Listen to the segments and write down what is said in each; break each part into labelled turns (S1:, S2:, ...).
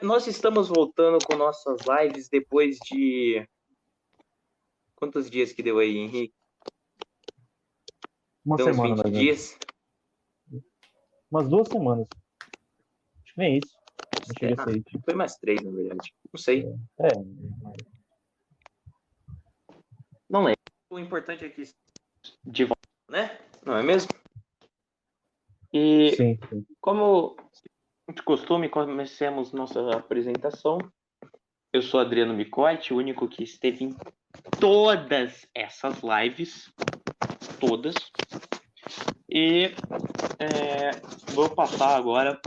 S1: Nós estamos voltando com nossas lives depois de... Quantos dias que deu aí, Henrique?
S2: Uma
S1: Deu uns
S2: semana,
S1: 20
S2: mais ou menos.
S1: dias?
S2: Umas 2 semanas. Acho que nem isso. Não chega a ser isso.
S1: Foi mais 3, na verdade. Não sei. Não lembro. O importante é que de volta, né? Não é mesmo? E
S2: Sim.
S1: como de costume, comecemos nossa apresentação. Eu sou Adriano Micotti, o único que esteve em todas essas lives. Todas. E vou passar agora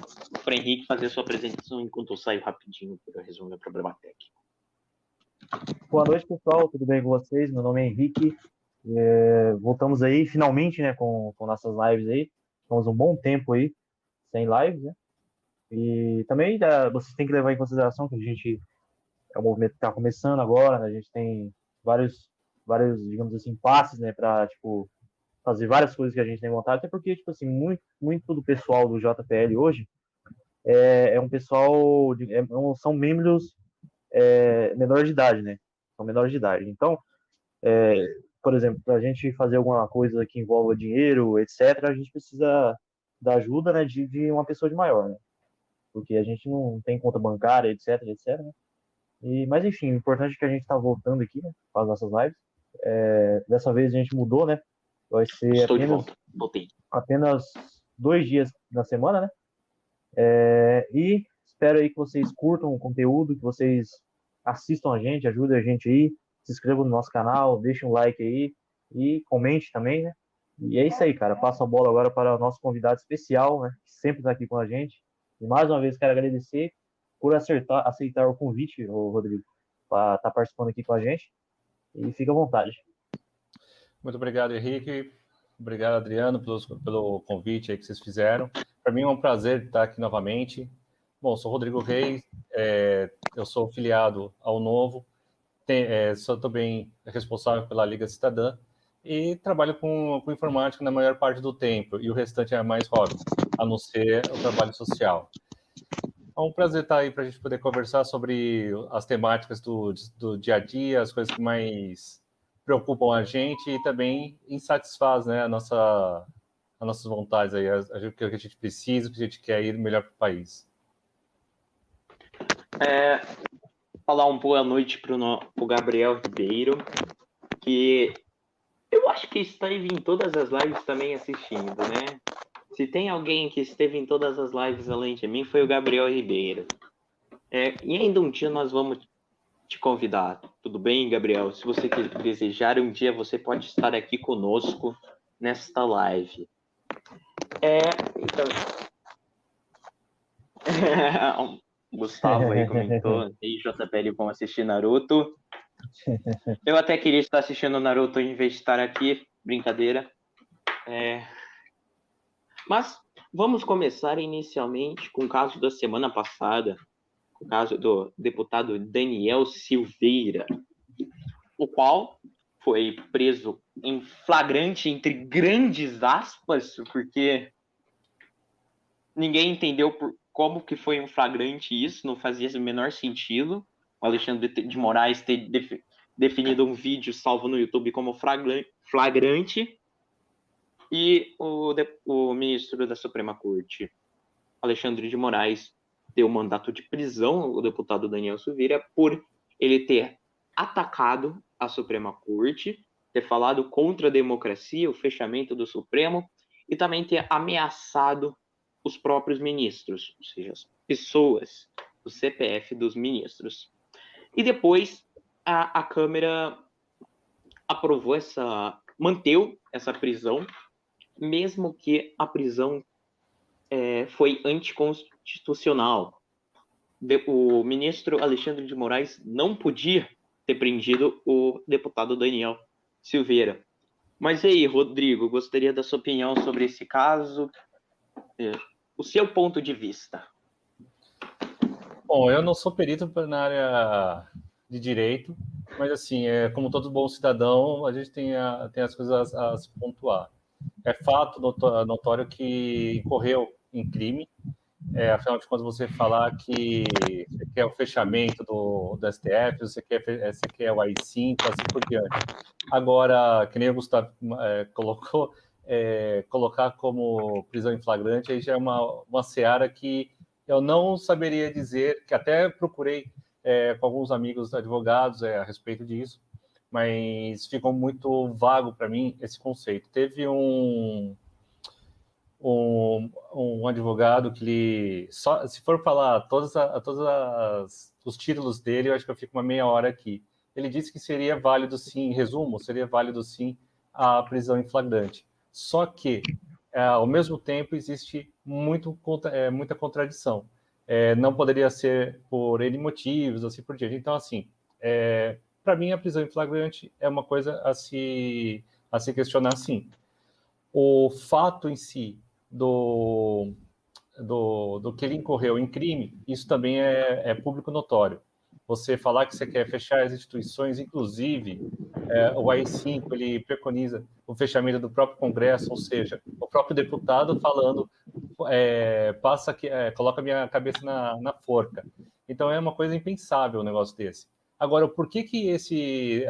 S1: para o Henrique fazer a sua apresentação enquanto eu saio rapidinho para resolver o problema técnico.
S2: Boa noite, pessoal. Tudo bem com vocês? Meu nome é Henrique. Voltamos aí, finalmente, né, com nossas lives aí. Ficamos um bom tempo aí sem lives, né? E também vocês têm que levar em consideração que a gente é um movimento que está começando agora, né? A gente tem vários, digamos assim, passes, né, para, tipo, fazer várias coisas que a gente tem vontade, até porque, tipo assim, muito do pessoal do JPL hoje é um pessoal, são membros menor de idade, né? São menores de idade. Então, por exemplo, para a gente fazer alguma coisa que envolva dinheiro, etc., a gente precisa da ajuda, né, de uma pessoa de maior, né? Porque a gente não tem conta bancária, etc., etc., né? Mas enfim, o importante é que a gente está voltando aqui, né, para as nossas lives. Dessa vez a gente mudou, né? Vai ser
S1: Estou de volta. Voltei.
S2: apenas 2 dias na semana, né? E espero aí que vocês curtam o conteúdo, que vocês assistam a gente, ajudem a gente aí, se inscrevam no nosso canal, deixem um like aí e comente também, né? E é isso aí, cara. Passo a bola agora para o nosso convidado especial, né? Que sempre está aqui com a gente. E mais uma vez quero agradecer por aceitar o convite, o Rodrigo, para estar participando aqui com a gente. E fica à vontade.
S3: Muito obrigado, Henrique. Obrigado, Adriano, pelo convite aí que vocês fizeram. Para mim é um prazer estar aqui novamente. Bom, sou Rodrigo Reis, eu sou filiado ao Novo, sou também responsável pela Liga Cidadã e trabalho com informática na maior parte do tempo, e o restante é mais hobby, a não ser o trabalho social. É um prazer estar aí para a gente poder conversar sobre as temáticas do dia a dia, as coisas que mais preocupam a gente e também insatisfaz, né, as nossas vontades aí, o que a gente precisa, o que a gente quer ir melhor para o país.
S1: Falar um boa noite para o Gabriel Ribeiro, que eu acho que esteve em todas as lives também assistindo, né? Se tem alguém que esteve em todas as lives além de mim, foi o Gabriel Ribeiro. E ainda um dia nós vamos te convidar. Tudo bem, Gabriel? Se você desejar, um dia você pode estar aqui conosco nesta live. Então... O Gustavo aí comentou, e JPL vão assistir Naruto. Eu até queria estar assistindo Naruto em vez de estar aqui. Brincadeira. Mas vamos começar inicialmente com o caso da semana passada, o caso do deputado Daniel Silveira, o qual foi preso em flagrante, entre grandes aspas, porque ninguém entendeu como que foi um flagrante isso, não fazia o menor sentido. O Alexandre de Moraes ter definido um vídeo salvo no YouTube como flagrante, e o ministro da Suprema Corte, Alexandre de Moraes, deu mandato de prisão ao deputado Daniel Silveira por ele ter atacado a Suprema Corte, ter falado contra a democracia, o fechamento do Supremo, e também ter ameaçado os próprios ministros, ou seja, as pessoas do CPF dos ministros. E depois a Câmara aprovou manteve essa prisão, mesmo que a prisão foi anticonstitucional. O ministro Alexandre de Moraes não podia ter prendido o deputado Daniel Silveira. Mas e aí, Rodrigo, gostaria da sua opinião sobre esse caso, o seu ponto de vista.
S3: Bom, eu não sou perito na área de direito, mas assim, como todo bom cidadão, a gente tem as coisas a se pontuar. É fato notório que incorreu em crime, Afinal de contas, você falar que você quer o fechamento do STF, você quer o AI-5, assim por diante. Agora, que nem o Gustavo colocou, colocar como prisão em flagrante, aí já é uma seara que eu não saberia dizer, que até procurei com alguns amigos advogados a respeito disso, mas ficou muito vago para mim esse conceito. Teve um advogado que ele só, se for falar todos os títulos dele, eu acho que eu fico uma meia hora aqui. Ele disse que seria válido sim, em resumo, seria válido sim a prisão em flagrante. Só que, ao mesmo tempo, existe muita contradição. Não poderia ser por N motivos, assim por diante. Então, assim, para mim, a prisão em flagrante é uma coisa a se questionar, sim. O fato em si do que ele incorreu em crime, isso também é público notório. Você falar que você quer fechar as instituições, inclusive o AI-5, ele preconiza o fechamento do próprio Congresso, ou seja, o próprio deputado falando, coloca a minha cabeça na forca. Então é uma coisa impensável um negócio desse. Agora, por que esse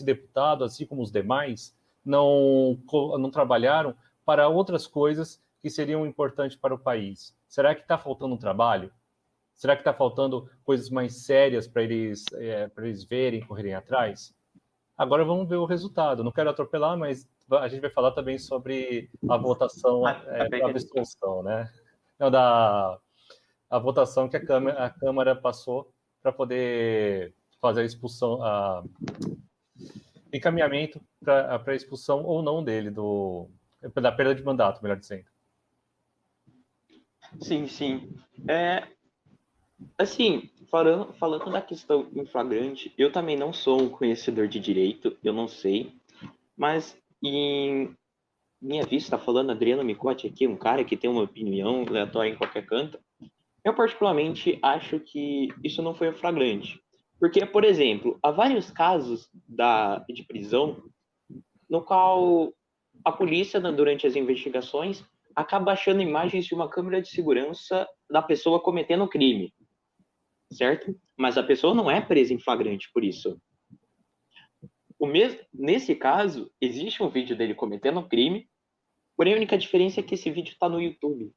S3: deputado, assim como os demais, não trabalharam para outras coisas que seriam importantes para o país? Será que está faltando um trabalho? Será que está faltando coisas mais sérias para eles verem, correrem atrás? Agora vamos ver o resultado. Não quero atropelar, mas a gente vai falar também sobre a votação para abstenção, né? Não, a votação que a Câmara passou para poder fazer a expulsão, encaminhamento para a expulsão ou não dele, da perda de mandato, melhor dizendo.
S1: Sim, sim. Assim, falando da questão em flagrante, eu também não sou um conhecedor de direito, eu não sei, mas em minha vista, falando Adriano Micotti aqui, um cara que tem uma opinião aleatória em qualquer canto, eu particularmente acho que isso não foi um flagrante. Porque, por exemplo, há vários casos de prisão no qual a polícia, durante as investigações, acaba achando imagens de uma câmera de segurança da pessoa cometendo o crime, certo? Mas a pessoa não é presa em flagrante por isso. Nesse caso, existe um vídeo dele cometendo um crime, porém a única diferença é que esse vídeo está no YouTube.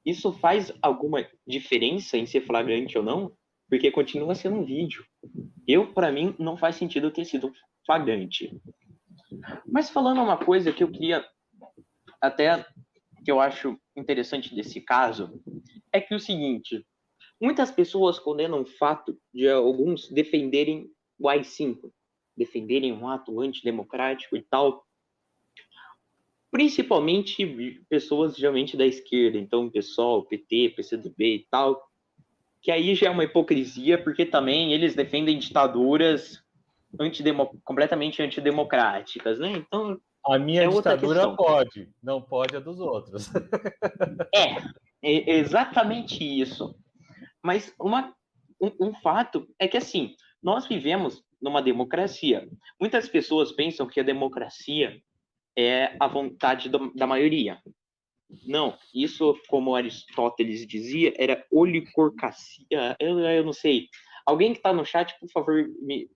S1: Isso faz alguma diferença em ser flagrante ou não? Porque continua sendo um vídeo. Para mim, não faz sentido ter sido flagrante. Mas falando uma coisa que eu queria até, que eu acho interessante desse caso, é que o seguinte, muitas pessoas condenam o fato de alguns defenderem o AI-5, defenderem um ato antidemocrático e tal, principalmente pessoas geralmente da esquerda, então PSOL, PT, PCdoB e tal, que aí já é uma hipocrisia, porque também eles defendem ditaduras completamente antidemocráticas, né? Então,
S3: a minha ditadura pode, não pode a dos outros.
S1: É exatamente isso. Mas um fato é que, assim, nós vivemos numa democracia. Muitas pessoas pensam que a democracia é a vontade da maioria. Não, isso, como Aristóteles dizia, era oligarquia. Eu não sei. Alguém que está no chat, por favor, me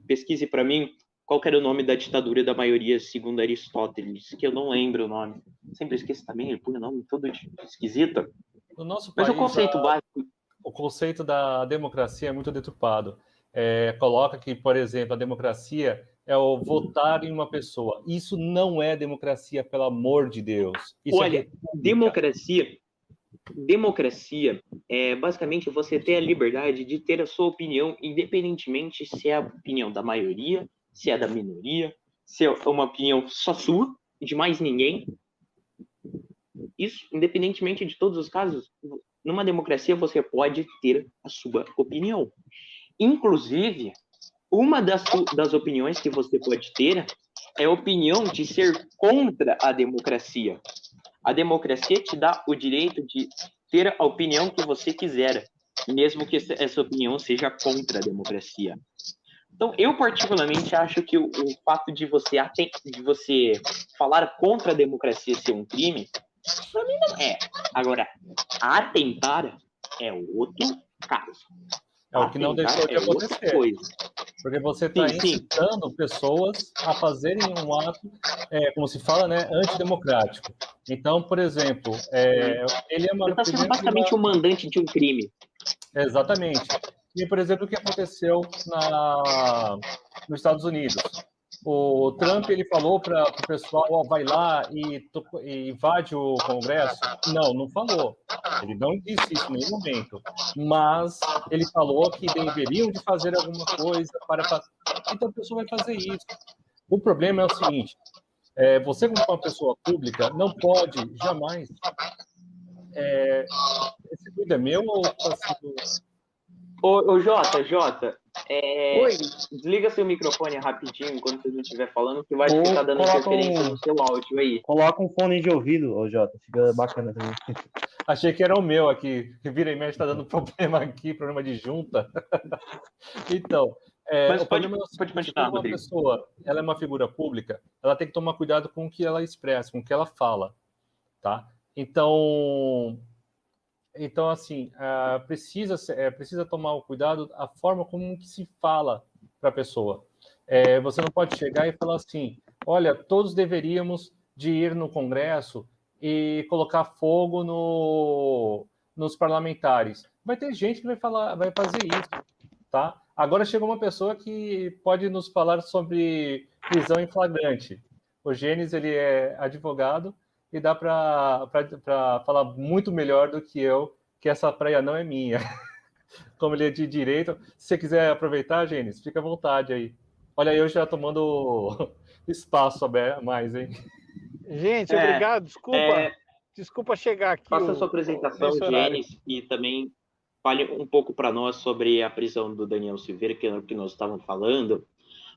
S1: pesquise para mim qual era o nome da ditadura da maioria, segundo Aristóteles, que eu não lembro o nome. Sempre esqueço também, ele põe o nome todo esquisito.
S3: No nosso
S1: Mas
S3: país,
S1: o conceito básico...
S3: O conceito da democracia é muito deturpado. Coloca que, por exemplo, a democracia é o votar em uma pessoa. Isso não é democracia, pelo amor de Deus. Isso
S1: Olha, democracia é basicamente você ter a liberdade de ter a sua opinião, independentemente se é a opinião da maioria, se é da minoria, se é uma opinião só sua e de mais ninguém. Isso, independentemente de todos os casos, numa democracia você pode ter a sua opinião. Inclusive, uma das opiniões que você pode ter é a opinião de ser contra a democracia. A democracia te dá o direito de ter a opinião que você quiser, mesmo que essa opinião seja contra a democracia. Então, eu particularmente acho que o fato de você falar contra a democracia ser um crime Para mim não é. Agora, atentar é outro caso.
S3: É o que não deixou de acontecer. Porque você está incitando pessoas a fazerem um ato, como se fala, né, antidemocrático. Então, por exemplo, ele é uma...
S1: Você está sendo basicamente um mandante de um crime.
S3: Exatamente. E, por exemplo, o que aconteceu nos Estados Unidos. O Trump, ele falou para o pessoal, vai lá e invade o Congresso. Não falou. Ele não disse isso em nenhum momento. Mas ele falou que deveriam de fazer alguma coisa para... Então a pessoa vai fazer isso. O problema é o seguinte, você como uma pessoa pública não pode jamais... esse vídeo é meu ou está sendo...
S1: Ô, Jota, desliga seu microfone rapidinho enquanto você não estiver falando, que vai ficar dando interferência no seu áudio aí.
S2: Coloca um fone de ouvido, ô Jota, fica bacana também.
S3: Achei que era o meu aqui, que vira e mexe, está dando problema aqui, problema de junta. Então,
S1: mas
S3: o problema é que uma pessoa, ela é uma figura pública, ela tem que tomar cuidado com o que ela expressa, com o que ela fala, tá? Então, assim, precisa tomar o cuidado a forma como que se fala para a pessoa. Você não pode chegar e falar assim, olha, todos deveríamos de ir no Congresso e colocar fogo nos parlamentares. Vai ter gente que vai fazer isso, tá? Agora chegou uma pessoa que pode nos falar sobre prisão em flagrante. O Gênesis, ele é advogado, e dá para falar muito melhor do que eu, que essa praia não é minha. Como ele é de direito, se você quiser aproveitar, Gênesis, fica à vontade aí. Olha, eu já tomando espaço a mais, hein?
S4: Gente, obrigado, desculpa chegar aqui.
S1: Faça a sua apresentação, Gênesis, e também fale um pouco para nós sobre a prisão do Daniel Silveira, que é o que nós estávamos falando,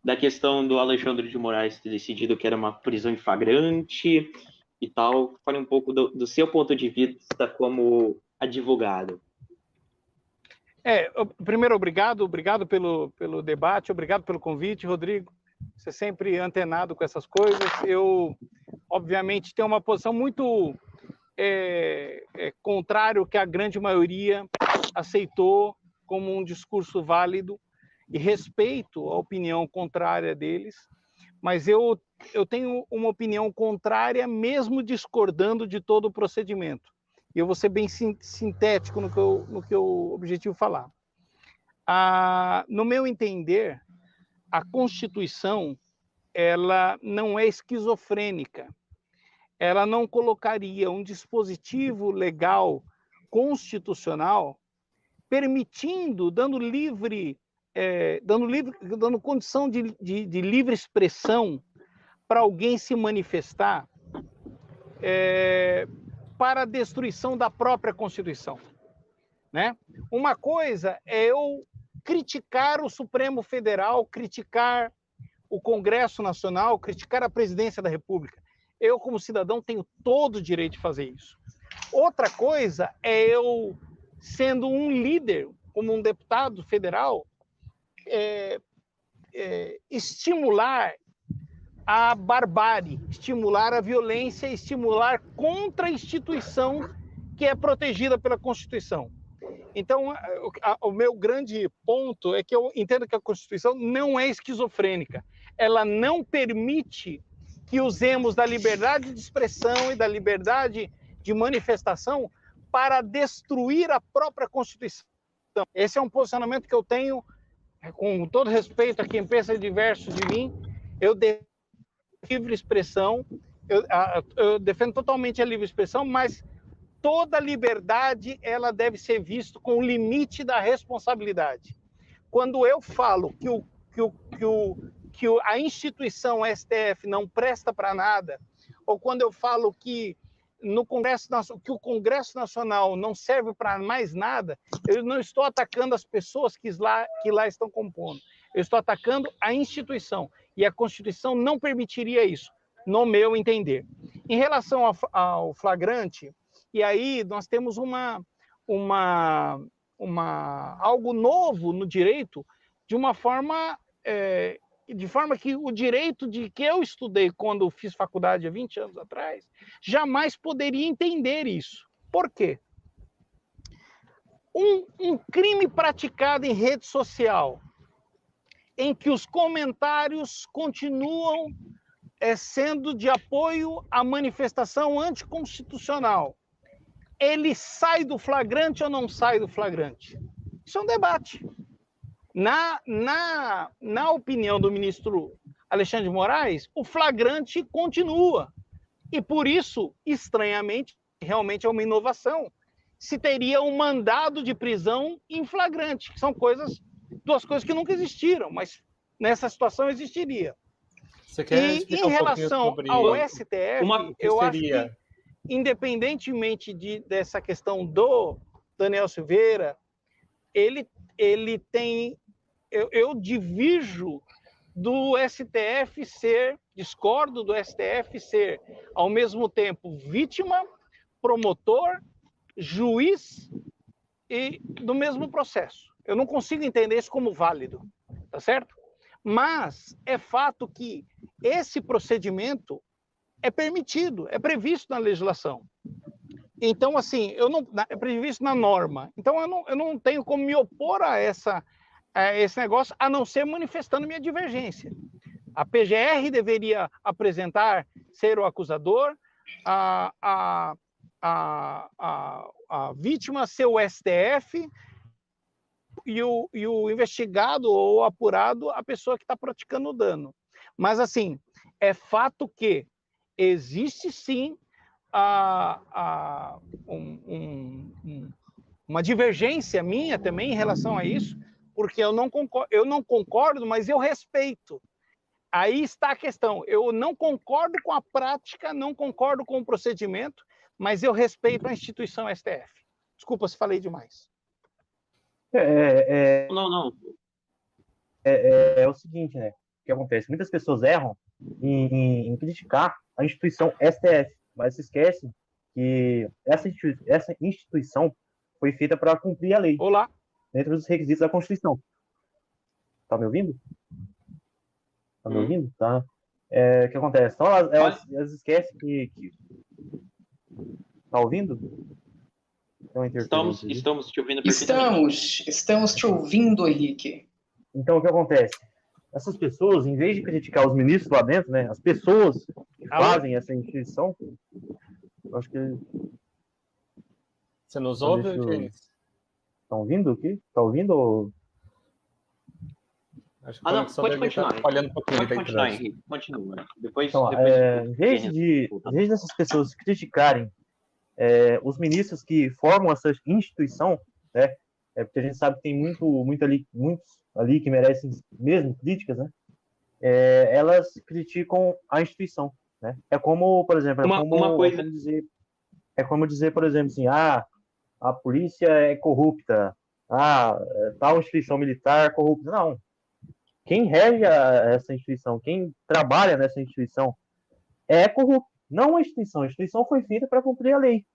S1: da questão do Alexandre de Moraes ter decidido que era uma prisão em flagrante e tal. Fale um pouco do seu ponto de vista como advogado.
S4: Primeiro, obrigado pelo debate, obrigado pelo convite, Rodrigo. Você é sempre antenado com essas coisas. Eu, obviamente, tenho uma posição muito contrária ao que a grande maioria aceitou como um discurso válido e respeito a opinião contrária deles, mas eu tenho uma opinião contrária mesmo discordando de todo o procedimento. E eu vou ser bem sintético no que eu objetivo falar. No meu entender, a Constituição ela não é esquizofrênica. Ela não colocaria um dispositivo legal constitucional permitindo, dando condição de livre expressão para alguém se manifestar para a destruição da própria Constituição, né? Uma coisa é eu criticar o Supremo Federal, criticar o Congresso Nacional, criticar a Presidência da República. Eu, como cidadão, tenho todo o direito de fazer isso. Outra coisa é eu, sendo um líder, como um deputado federal, estimular a barbárie, estimular a violência, estimular contra a instituição que é protegida pela Constituição. Então, o meu grande ponto é que eu entendo que a Constituição não é esquizofrênica. Ela não permite que usemos da liberdade de expressão e da liberdade de manifestação para destruir a própria Constituição. Esse é um posicionamento que eu tenho, com todo respeito a quem pensa diverso de mim. Eu defendo livre expressão, eu defendo totalmente a livre expressão, mas toda liberdade ela deve ser vista com o limite da responsabilidade. Quando eu falo que a instituição STF não presta para nada, ou quando eu falo que o Congresso Nacional não serve para mais nada, eu não estou atacando as pessoas que lá estão compondo. Eu estou atacando a instituição. E a Constituição não permitiria isso, no meu entender. Em relação ao flagrante, e aí nós temos algo novo no direito, de uma forma de forma que o direito de que eu estudei quando fiz faculdade há 20 anos atrás, jamais poderia entender isso. Por quê? Um crime praticado em rede social, em que os comentários continuam sendo de apoio à manifestação anticonstitucional, ele sai do flagrante ou não sai do flagrante? Isso é um debate. Na opinião do ministro Alexandre de Moraes, o flagrante continua. E por isso, estranhamente, realmente é uma inovação, se teria um mandado de prisão em flagrante, que são duas coisas que nunca existiram, mas nessa situação existiria.
S3: Você quer
S4: E
S3: explicar
S4: em relação ao STF, eu acho que, independentemente dessa questão do Daniel Silveira, ele tem... Eu divirjo do STF discordo do STF ser, ao mesmo tempo, vítima, promotor, juiz e do mesmo processo. Eu não consigo entender isso como válido, tá certo? Mas é fato que esse procedimento é permitido, é previsto na legislação. Então, assim, é previsto na norma. Então, eu não tenho como me opor a esse negócio, a não ser manifestando minha divergência. A PGR deveria apresentar, ser o acusador, a vítima ser o STF e o investigado ou apurado a pessoa que está praticando o dano. Mas, assim, é fato que existe, sim, uma divergência minha também em relação a isso, porque eu não concordo, mas eu respeito. Aí está a questão. Eu não concordo com a prática, não concordo com o procedimento, mas eu respeito a instituição STF. Desculpa se falei demais.
S1: Não.
S2: É o seguinte, né? O que acontece? Muitas pessoas erram em criticar a instituição STF, mas se esquecem que essa instituição foi feita para cumprir a lei.
S4: Olá.
S2: Dentro dos requisitos da Constituição. Tá me ouvindo? Tá me ouvindo? Tá. O que acontece? Então, elas esquecem que... Tá ouvindo?
S1: Estamos te ouvindo perfeitamente.
S5: Estamos te ouvindo, Henrique.
S2: Então, o que acontece? Essas pessoas, em vez de criticar os ministros lá dentro, né, as pessoas que fazem essa instituição, eu acho que...
S3: Você nos ouve, James?
S2: Estão ouvindo aqui? Tá ouvindo? Ou...
S3: Acho que
S1: não, pode continuar.
S3: Falhando um pouquinho,
S1: pode continuar, Henrique. Continua. Depois,
S2: em vez dessas pessoas criticarem os ministros que formam essa instituição, né? Porque a gente sabe que tem muitos ali que merecem mesmo críticas, né? Elas criticam a instituição, né? É como, por exemplo, como dizer, por exemplo, assim, a polícia é corrupta, tal instituição militar é corrupta. Não. Quem rege essa instituição, quem trabalha nessa instituição é corrupto. Não a instituição. A instituição foi feita para cumprir a lei.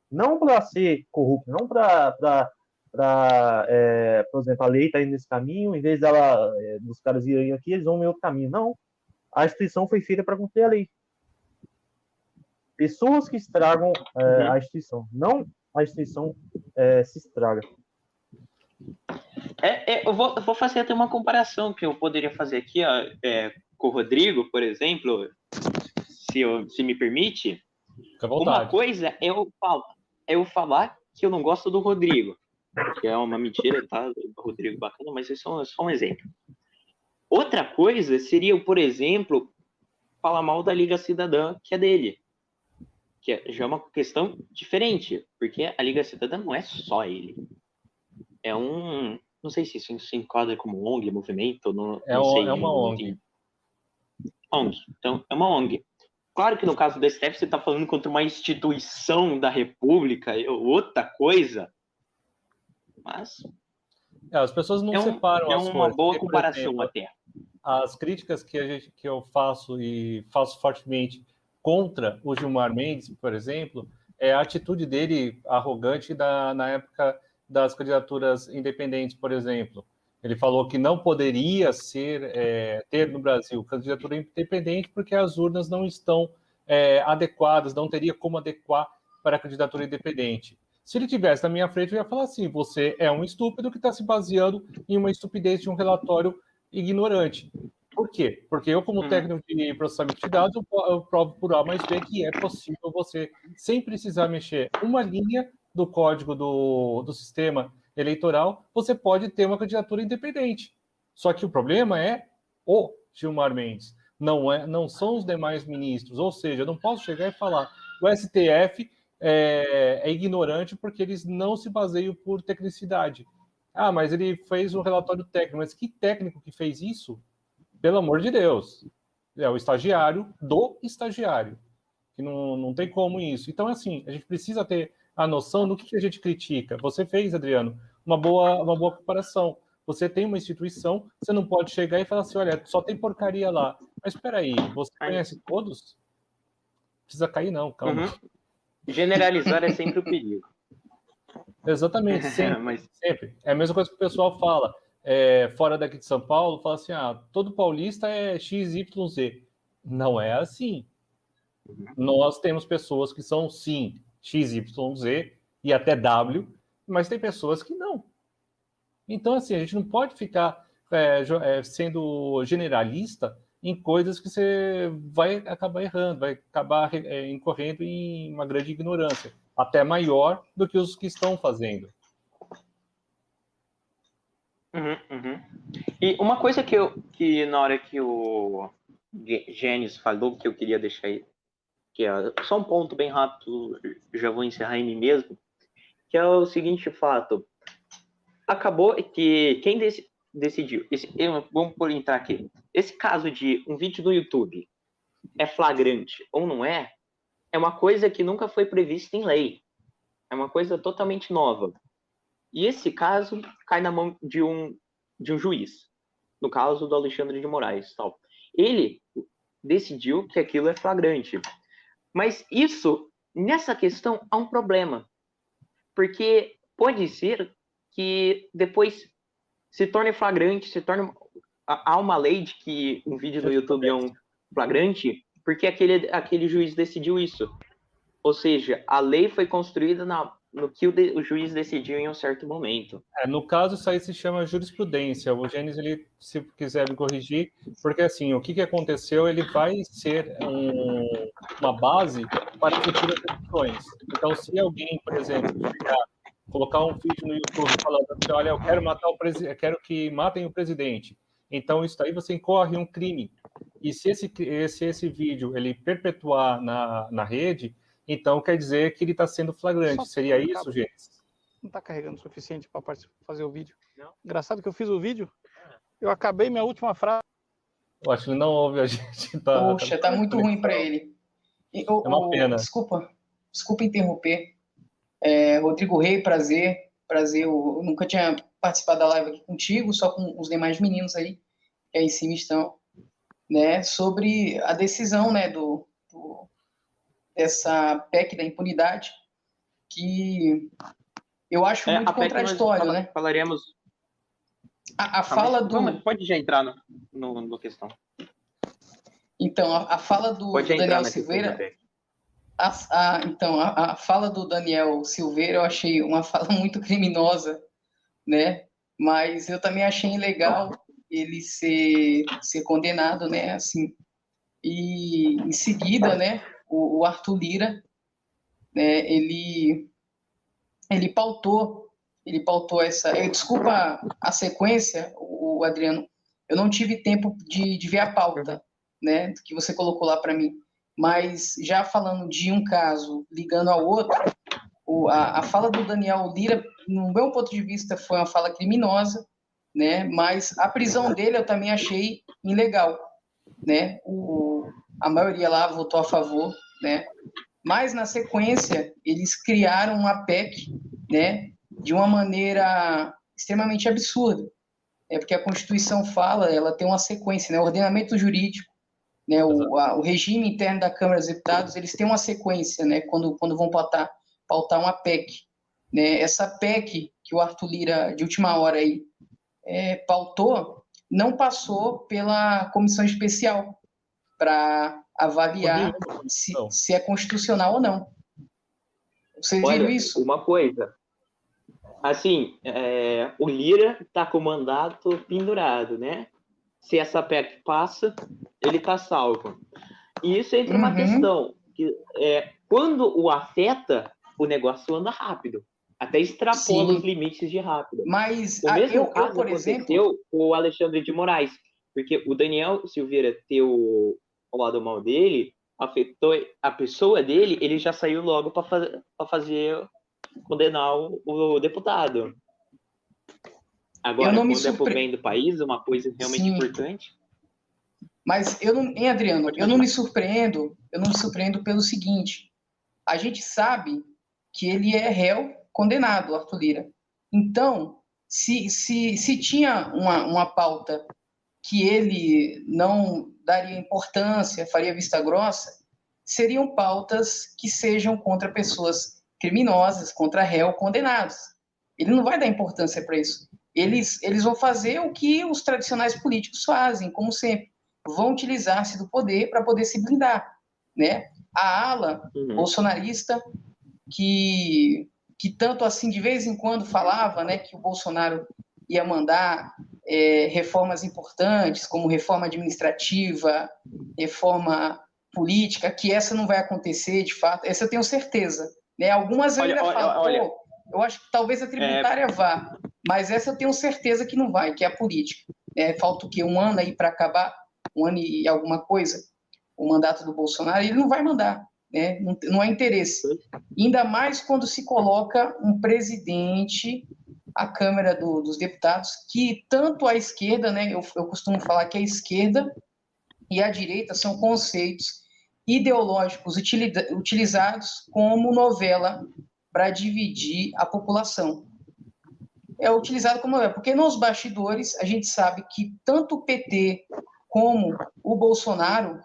S2: Não para ser corrupto, não para por exemplo, a lei está indo nesse caminho, em vez dos caras irem aqui, eles vão em outro caminho. Não. A instituição foi feita para cumprir a lei. Pessoas que estragam a instituição. Não a instituição se estraga.
S1: Eu vou fazer até uma comparação que eu poderia fazer aqui com o Rodrigo, por exemplo, se me permite.
S3: Fica à vontade.
S1: Uma coisa é eu falar que eu não gosto do Rodrigo, que é uma mentira, tá? O Rodrigo bacana, mas isso é só um exemplo. Outra coisa seria, por exemplo, falar mal da Liga Cidadã, que é dele. Que já é uma questão diferente, porque a Liga Cidadã não é só ele. Não sei se isso se enquadra como ONG, movimento, não sei.
S3: É uma ONG.
S1: ONG. Então, é uma ONG. Claro que no caso do STF você está falando contra uma instituição da República, outra coisa, mas...
S3: As pessoas não separam as coisas.
S1: É uma boa
S3: porque,
S1: comparação,
S3: exemplo,
S1: até.
S3: As críticas que eu faço e faço fortemente contra o Gilmar Mendes, por exemplo, é a atitude dele arrogante na época das candidaturas independentes, por exemplo. Ele falou que não poderia ter no Brasil candidatura independente porque as urnas não estão adequadas, não teria como adequar para a candidatura independente. Se ele tivesse na minha frente, eu ia falar assim, você é um estúpido que está se baseando em uma estupidez de um relatório ignorante. Por quê? Porque eu, como técnico de processamento de dados, eu provo por A mais B que é possível você, sem precisar mexer uma linha do código do sistema eleitoral, você pode ter uma candidatura independente. Só que o problema é o Gilmar Mendes, não são os demais ministros. Ou seja, eu não posso chegar e falar o STF é ignorante porque eles não se baseiam por tecnicidade. Ah, mas ele fez um relatório técnico. Mas que técnico que fez isso? Pelo amor de Deus. É o estagiário do estagiário. Que não tem como isso. Então, assim, a gente precisa ter a noção do que a gente critica. Você fez, Adriano, uma boa comparação. Você tem uma instituição, você não pode chegar e falar assim, olha, só tem porcaria lá. Mas espera aí, você conhece todos? Não precisa cair não, calma.
S1: Generalizar é sempre o perigo.
S3: Exatamente, sempre. É a mesma coisa que o pessoal fala, fora daqui de São Paulo, fala assim, todo paulista é XYZ. Não é assim. Nós temos pessoas que são, sim, XYZ e até W, mas tem pessoas que não. Então, assim, a gente não pode ficar sendo generalista em coisas que você vai acabar errando, vai acabar incorrendo em uma grande ignorância, até maior do que os que estão fazendo.
S1: E uma coisa que na hora que o Gênesis falou, que eu queria deixar aí, que é só um ponto bem rápido, já vou encerrar em mim mesmo, que é o seguinte fato. Acabou que quem decidiu, vamos entrar aqui, esse caso de um vídeo no YouTube é flagrante ou não é uma coisa que nunca foi prevista em lei. É uma coisa totalmente nova. E esse caso cai na mão de um juiz, no caso do Alexandre de Moraes. Tal. Ele decidiu que aquilo é flagrante. Mas isso, nessa questão, há um problema. Porque pode ser que depois se torne flagrante, há uma lei de que um vídeo no YouTube é um flagrante, porque aquele juiz decidiu isso. Ou seja, a lei foi construída no que o juiz decidiu em um certo momento.
S3: No caso, isso aí se chama jurisprudência. O Gênesis, ele, se quiser me corrigir, porque assim, o que aconteceu, ele vai ser uma base para futuras decisões. Então, se alguém, por exemplo, colocar um vídeo no YouTube falando assim, olha, eu quero matar quero que matem o presidente. Então, isso aí você incorre um crime. E se esse vídeo ele perpetuar na rede, então quer dizer que ele está sendo flagrante. Seria isso, Gênesis?
S4: Não está carregando o suficiente para fazer o vídeo. Não. Engraçado que eu fiz o vídeo, eu acabei minha última frase.
S3: Eu acho que ele não ouve a gente.
S5: Poxa, tá muito ruim para ele.
S3: É uma pena.
S5: Desculpa interromper. Rodrigo Rei, prazer. Eu nunca tinha participado da live aqui contigo, só com os demais meninos aí, que aí em cima estão, né, sobre a decisão, né, dessa PEC da impunidade, que eu acho muito contraditório, né?
S1: Falaremos.
S5: A fala do...
S1: Pode já entrar no questão.
S5: Então, a fala do Daniel Silveira... a fala do Daniel Silveira eu achei uma fala muito criminosa, né? Mas eu também achei legal ele ser condenado, né? Assim, e em seguida, né? O Arthur Lira, né? Ele pautou essa... Desculpa a sequência, o Adriano, eu não tive tempo de ver a pauta, né? Que você colocou lá para mim. Mas já falando de um caso ligando ao outro, a fala do Daniel Lira, no meu ponto de vista, foi uma fala criminosa, né? Mas a prisão dele eu também achei ilegal, né? A maioria lá votou a favor, né? Mas na sequência eles criaram uma PEC, né? De uma maneira extremamente absurda, porque a Constituição fala, ela tem uma sequência, né? O ordenamento jurídico, né? O regime interno da Câmara dos Deputados, eles têm uma sequência, né? Quando vão pautar uma PEC, né? Essa PEC que o Arthur Lira, de última hora aí, pautou não passou pela comissão especial para avaliar se é constitucional ou não. Vocês viram isso?
S1: Uma coisa. Assim, o Lira está com o mandato pendurado, né? Se essa PEC passa, ele está salvo. E isso entra uma questão, que quando o afeta, o negócio anda rápido. Até extrapola os limites de rápido.
S5: Mas
S1: o mesmo caso por aconteceu com o Alexandre de Moraes, porque o Daniel Silveira ter o lado mal dele, afetou a pessoa dele, ele já saiu logo para fazer condenar o deputado. Agora, quando é pro bem do país, uma coisa realmente importante.
S5: Mas Adriano, eu não me surpreendo pelo seguinte: a gente sabe que ele é réu condenado, Arthur Lira. Então, se tinha uma pauta que ele não daria importância, faria vista grossa, seriam pautas que sejam contra pessoas criminosas, contra réu condenados. Ele não vai dar importância para isso. Eles vão fazer o que os tradicionais políticos fazem, como sempre. Vão utilizar-se do poder para poder se blindar, né? A ala bolsonarista que tanto assim de vez em quando falava, né, que o Bolsonaro ia mandar reformas importantes, como reforma administrativa, reforma política, que essa não vai acontecer de fato. Essa eu tenho certeza, né? Algumas eu ainda falo, eu acho que talvez a tributária vá, mas essa eu tenho certeza que não vai, que é a política. Falta o quê? Um ano aí para acabar, um ano e alguma coisa, o mandato do Bolsonaro, ele não vai mandar, né? Não há interesse. Ainda mais quando se coloca um presidente à Câmara dos Deputados, que tanto a esquerda, né? Eu costumo falar que a esquerda e a direita são conceitos ideológicos utilizados como novela para dividir a população. É utilizado como novela, porque nos bastidores a gente sabe que tanto o PT como o Bolsonaro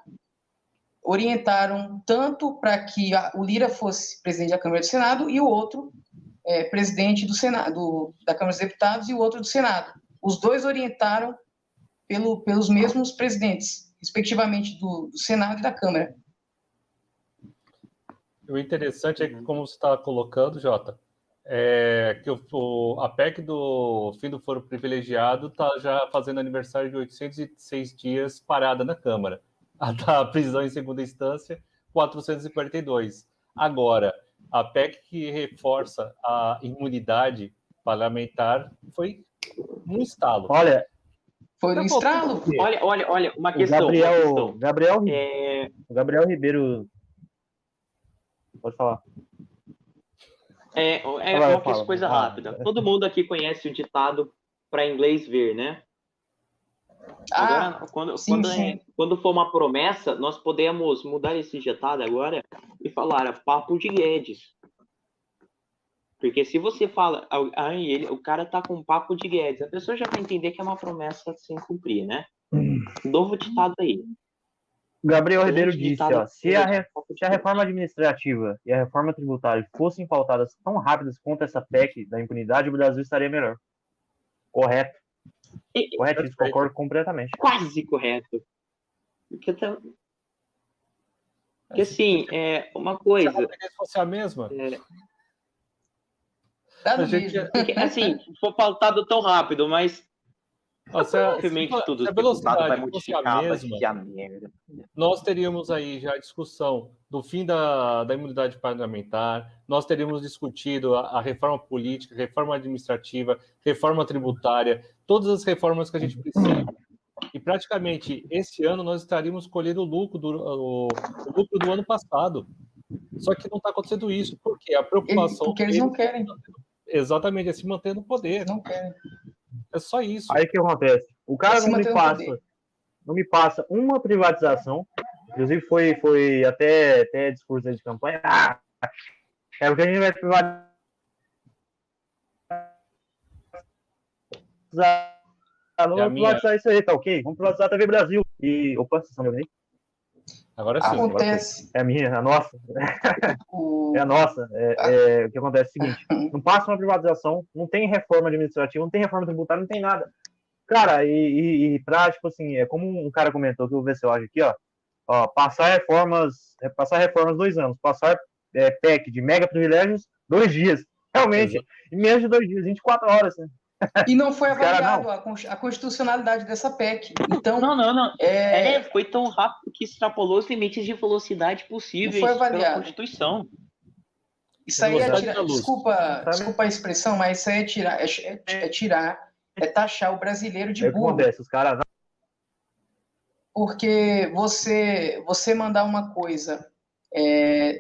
S5: orientaram tanto para que o Lira fosse presidente da Câmara do Senado e o outro presidente do Senado, da Câmara dos Deputados, e o outro do Senado. Os dois orientaram pelos mesmos presidentes, respectivamente do Senado e da Câmara.
S3: O interessante é que, como você está colocando, Jota, que a PEC do fim do foro privilegiado está já fazendo aniversário de 806 dias parada na Câmara. A da prisão em segunda instância, 442. Agora, a PEC que reforça a imunidade parlamentar foi um estalo.
S2: Olha,
S5: foi um estralo.
S1: Olha, uma questão.
S2: Gabriel Ribeiro. Pode falar.
S1: Uma coisa rápida. Todo mundo aqui conhece o ditado para inglês ver, né? Agora, quando for uma promessa, nós podemos mudar esse ditado agora e falar papo de Guedes. Porque se você fala, o cara tá com papo de Guedes, a pessoa já vai entender que é uma promessa sem cumprir, né? Novo ditado aí.
S2: Gabriel Ribeiro disse, se a reforma administrativa e a reforma tributária fossem pautadas tão rápidas quanto essa PEC da impunidade, o Brasil estaria melhor. Correto. Correto, isso, concordo completamente.
S1: Quase correto. Porque assim, uma coisa...
S3: Se fosse a mesma...
S1: Porque, assim, foi pautado tão rápido, mas... Obviamente, tudo
S3: se a velocidade
S1: vai modificar,
S3: vai ser a merda. Nós teríamos aí já a discussão do fim da imunidade parlamentar, nós teríamos discutido a reforma política, reforma administrativa, reforma tributária, todas as reformas que a gente precisa. E praticamente esse ano nós estaríamos colhendo o lucro do ano passado. Só que não está acontecendo isso, porque a preocupação...
S5: Porque eles não querem.
S3: Exatamente, é se manter no poder.
S5: Não querem.
S3: É só isso.
S2: Aí o que acontece? O cara não me passa uma privatização, inclusive foi até discurso de campanha. É porque a gente vai privatizar. Vamos privatizar isso aí, tá ok? Vamos privatizar a TV Brasil. Opa, vocês estão me ouvindo?
S3: Agora sim.
S5: Acontece.
S2: É a minha, é a nossa. É a nossa. O que acontece é o seguinte: não passa uma privatização, não tem reforma administrativa, não tem reforma tributária, não tem nada. Cara, pra, tipo assim, é como um cara comentou, que eu vou ver se eu acho aqui, ó, passar reformas 2 anos, passar PEC de mega privilégios 2 dias. Realmente,
S3: Exato.
S2: em menos de 2 dias, 24 horas, né?
S5: E não foi
S2: Os caras
S5: avaliado
S2: não.
S5: a constitucionalidade dessa PEC. Então,
S1: Não. Foi tão rápido que extrapolou os limites de velocidade
S5: não
S1: possíveis
S5: foi
S1: pela
S5: avaliado.
S1: Constituição.
S5: Isso aí é
S3: Velocidade
S5: tirar.
S3: da luz.
S5: Desculpa a expressão, mas isso aí é taxar o brasileiro de
S2: É o que
S5: burro.
S2: acontece, os caras não.
S5: Porque você mandar uma coisa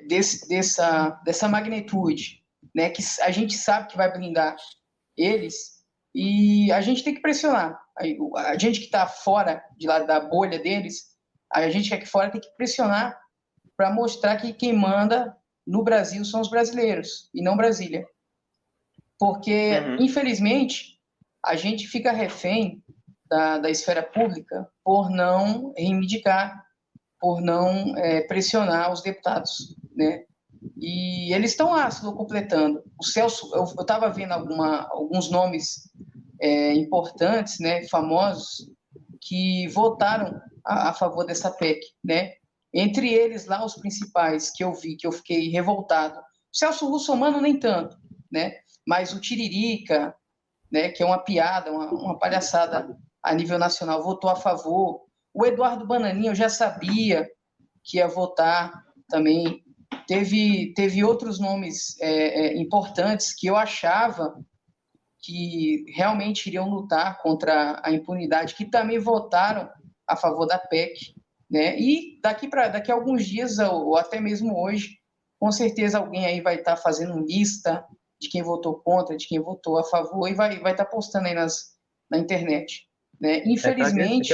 S5: dessa magnitude, né, que a gente sabe que vai blindar eles, e a gente tem que pressionar. A gente que está fora da bolha deles, a gente que aqui fora tem que pressionar para mostrar que quem manda no Brasil são os brasileiros, e não Brasília. Porque, infelizmente, a gente fica refém da esfera pública por não reivindicar, por não pressionar os deputados, né? E eles estão lá se completando. O Celso, eu estava vendo alguns nomes importantes, né, famosos, que votaram a favor dessa PEC, né? Entre eles lá, os principais que eu vi, que eu fiquei revoltado. O Celso Russomano nem tanto, né? Mas o Tiririca, né, que é uma piada, uma palhaçada a nível nacional, votou a favor. O Eduardo Bananinha, eu já sabia que ia votar também. Teve outros nomes importantes que eu achava que realmente iriam lutar contra a impunidade, que também votaram a favor da PEC, né? E daqui a alguns dias, ou até mesmo hoje, com certeza alguém aí vai estar fazendo lista de quem votou contra, de quem votou a favor, e vai estar postando aí na internet, né? Infelizmente...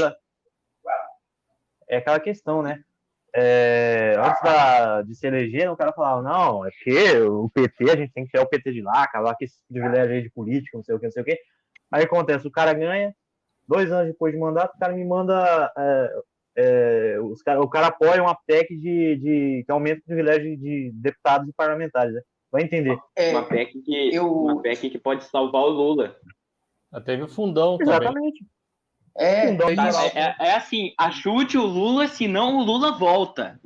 S2: É aquela questão, né? Antes de se eleger, o cara falava, não, é porque o PT, a gente tem que tirar o PT de lá, acabar com esse privilégio aí de político, não sei o que. Aí acontece, o cara ganha, 2 anos depois de mandato, o cara me manda, o cara apoia uma PEC que aumenta o privilégio de deputados e parlamentares, né? Vai entender.
S1: Uma PEC que pode salvar o Lula.
S3: Teve o fundão
S2: Exatamente.
S3: também.
S1: Assim, achute o Lula, senão o Lula volta.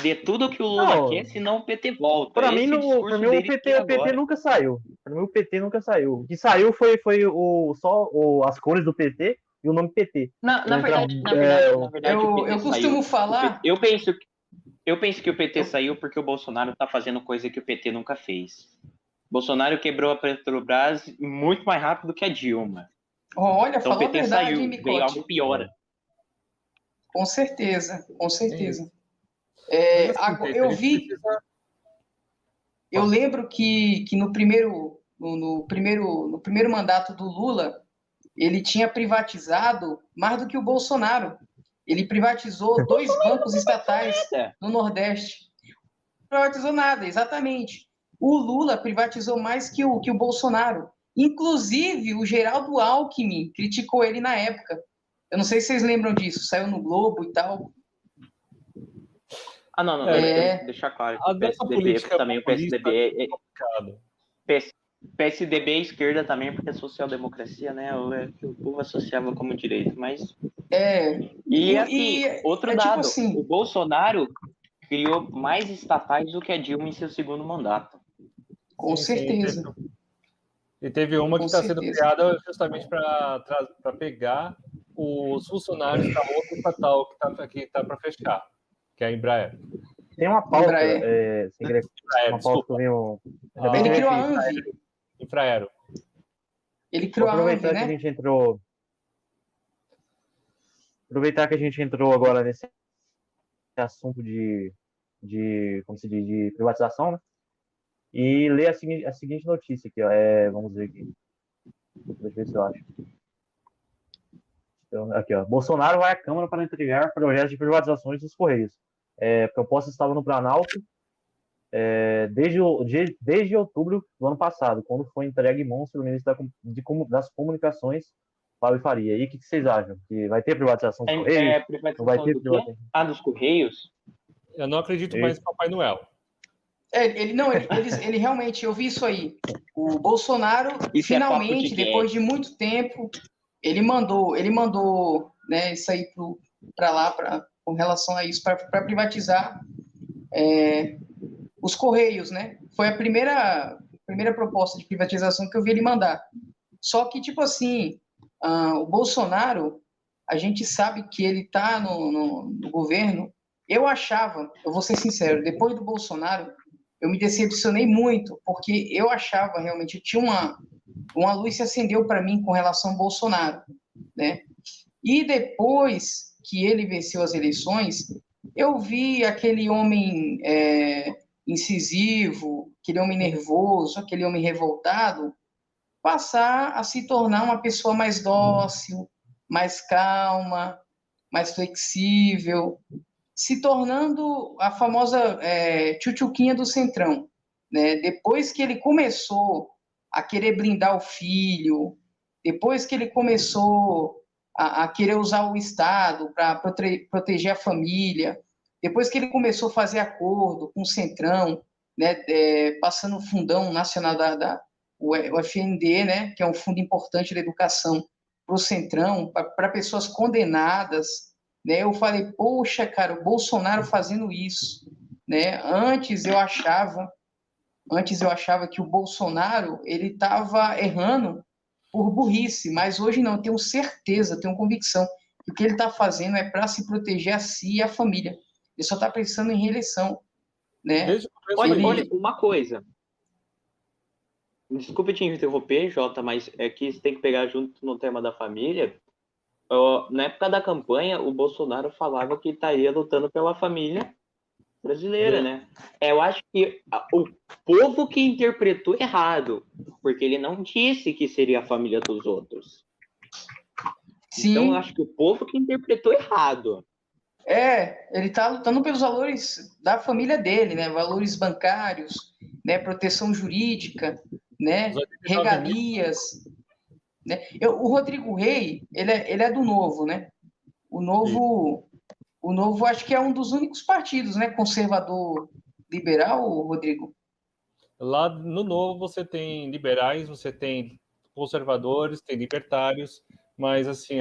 S1: Dê tudo o que o Lula quer, senão o PT volta.
S2: Pra mim, o PT nunca saiu. Pra mim, o PT nunca saiu. O que saiu foi só as cores do PT e o nome PT.
S1: Na verdade,
S5: eu costumo falar...
S1: Eu penso que o PT saiu porque o Bolsonaro tá fazendo coisa que o PT nunca fez. Bolsonaro quebrou a Petrobras muito mais rápido que a Dilma.
S5: Olha,
S1: então o PT
S5: verdade,
S1: saiu,
S5: hein,
S1: veio algo pior.
S5: Com certeza. Eu lembro que no primeiro mandato do Lula, ele tinha privatizado mais do que o Bolsonaro. Ele privatizou 2 bancos estatais no Nordeste. Não privatizou nada, exatamente. O Lula privatizou mais que o Bolsonaro. Inclusive, o Geraldo Alckmin criticou ele na época. Eu não sei se vocês lembram disso. Saiu no Globo e tal.
S1: Não. Deixar claro.
S3: A nossa política
S1: também, o PSDB
S3: é complicado.
S1: PSDB é esquerda também, porque é social-democracia, né? Que o povo associava como direito, mas... outro dado, tipo assim, o Bolsonaro criou mais estatais do que a Dilma em seu segundo mandato.
S5: Com certeza.
S3: E teve uma que está sendo criada justamente para pegar os funcionários da outra estatal que está para fechar, que é a Embraer.
S2: Tem uma pauta,
S3: uma
S2: pauta que eu venho...
S5: Ele criou a Anvi.
S3: Infraero.
S5: Ele criou a Anvi, né?
S2: Que a gente entrou... Aproveitar que a gente entrou agora nesse assunto de privatização, né? E ler a seguinte notícia aqui, ó. Vamos ver aqui. Deixa eu ver se eu acho. Então, aqui, ó. Bolsonaro vai à Câmara para entregar projetos de privatizações dos Correios. Proposta estava no Planalto desde outubro do ano passado, quando foi entregue em mãos pelo ministro das Comunicações, Fábio Faria. E o que vocês acham? Que vai ter privatização dos Correios?
S1: Privatização vai ter privatização dos Correios?
S3: Eu não acredito mais em Papai Noel.
S5: Ele realmente, eu vi isso aí. O Bolsonaro, finalmente, depois de muito tempo, ele mandou, né, isso aí para lá, com relação a isso, para privatizar os Correios, né? Foi a primeira proposta de privatização que eu vi ele mandar. Só que, tipo assim, o Bolsonaro, a gente sabe que ele está no governo. Eu vou ser sincero, depois do Bolsonaro, eu me decepcionei muito, porque eu achava realmente, tinha uma luz se acendeu para mim com relação ao Bolsonaro, né? E depois que ele venceu as eleições, eu vi aquele homem incisivo, aquele homem nervoso, aquele homem revoltado, passar a se tornar uma pessoa mais dócil, mais calma, mais flexível, se tornando a famosa tchutchuquinha do Centrão, né? Depois que ele começou a querer blindar o filho, depois que ele começou a querer usar o Estado para proteger a família, depois que ele começou a fazer acordo com o Centrão, né, passando o Fundão Nacional o FND, né, que é um fundo importante da educação, para o Centrão, para pessoas condenadas, né, eu falei, poxa, cara, o Bolsonaro fazendo isso, né? Antes eu achava que o Bolsonaro ele estava errando por burrice, mas hoje não, eu tenho certeza, tenho convicção que o que ele está fazendo é para se proteger a si e a família. Ele só está pensando em reeleição, né?
S1: Olha, uma coisa. Desculpa te interromper, Jota, mas é que você tem que pegar junto no tema da família. Na época da campanha, o Bolsonaro falava que estaria lutando pela família brasileira, né? Eu acho que o povo que interpretou errado, porque ele não disse que seria a família dos outros. Sim. Então, eu acho que o povo que interpretou errado.
S5: Ele está lutando pelos valores da família dele, né? Valores bancários, né? Proteção jurídica, né? Regalias. Né? O Rodrigo Rei, ele é do Novo, né? O Novo acho que é um dos únicos partidos, né? Conservador liberal, Rodrigo?
S3: Lá no Novo você tem liberais, você tem conservadores, tem libertários, mas assim,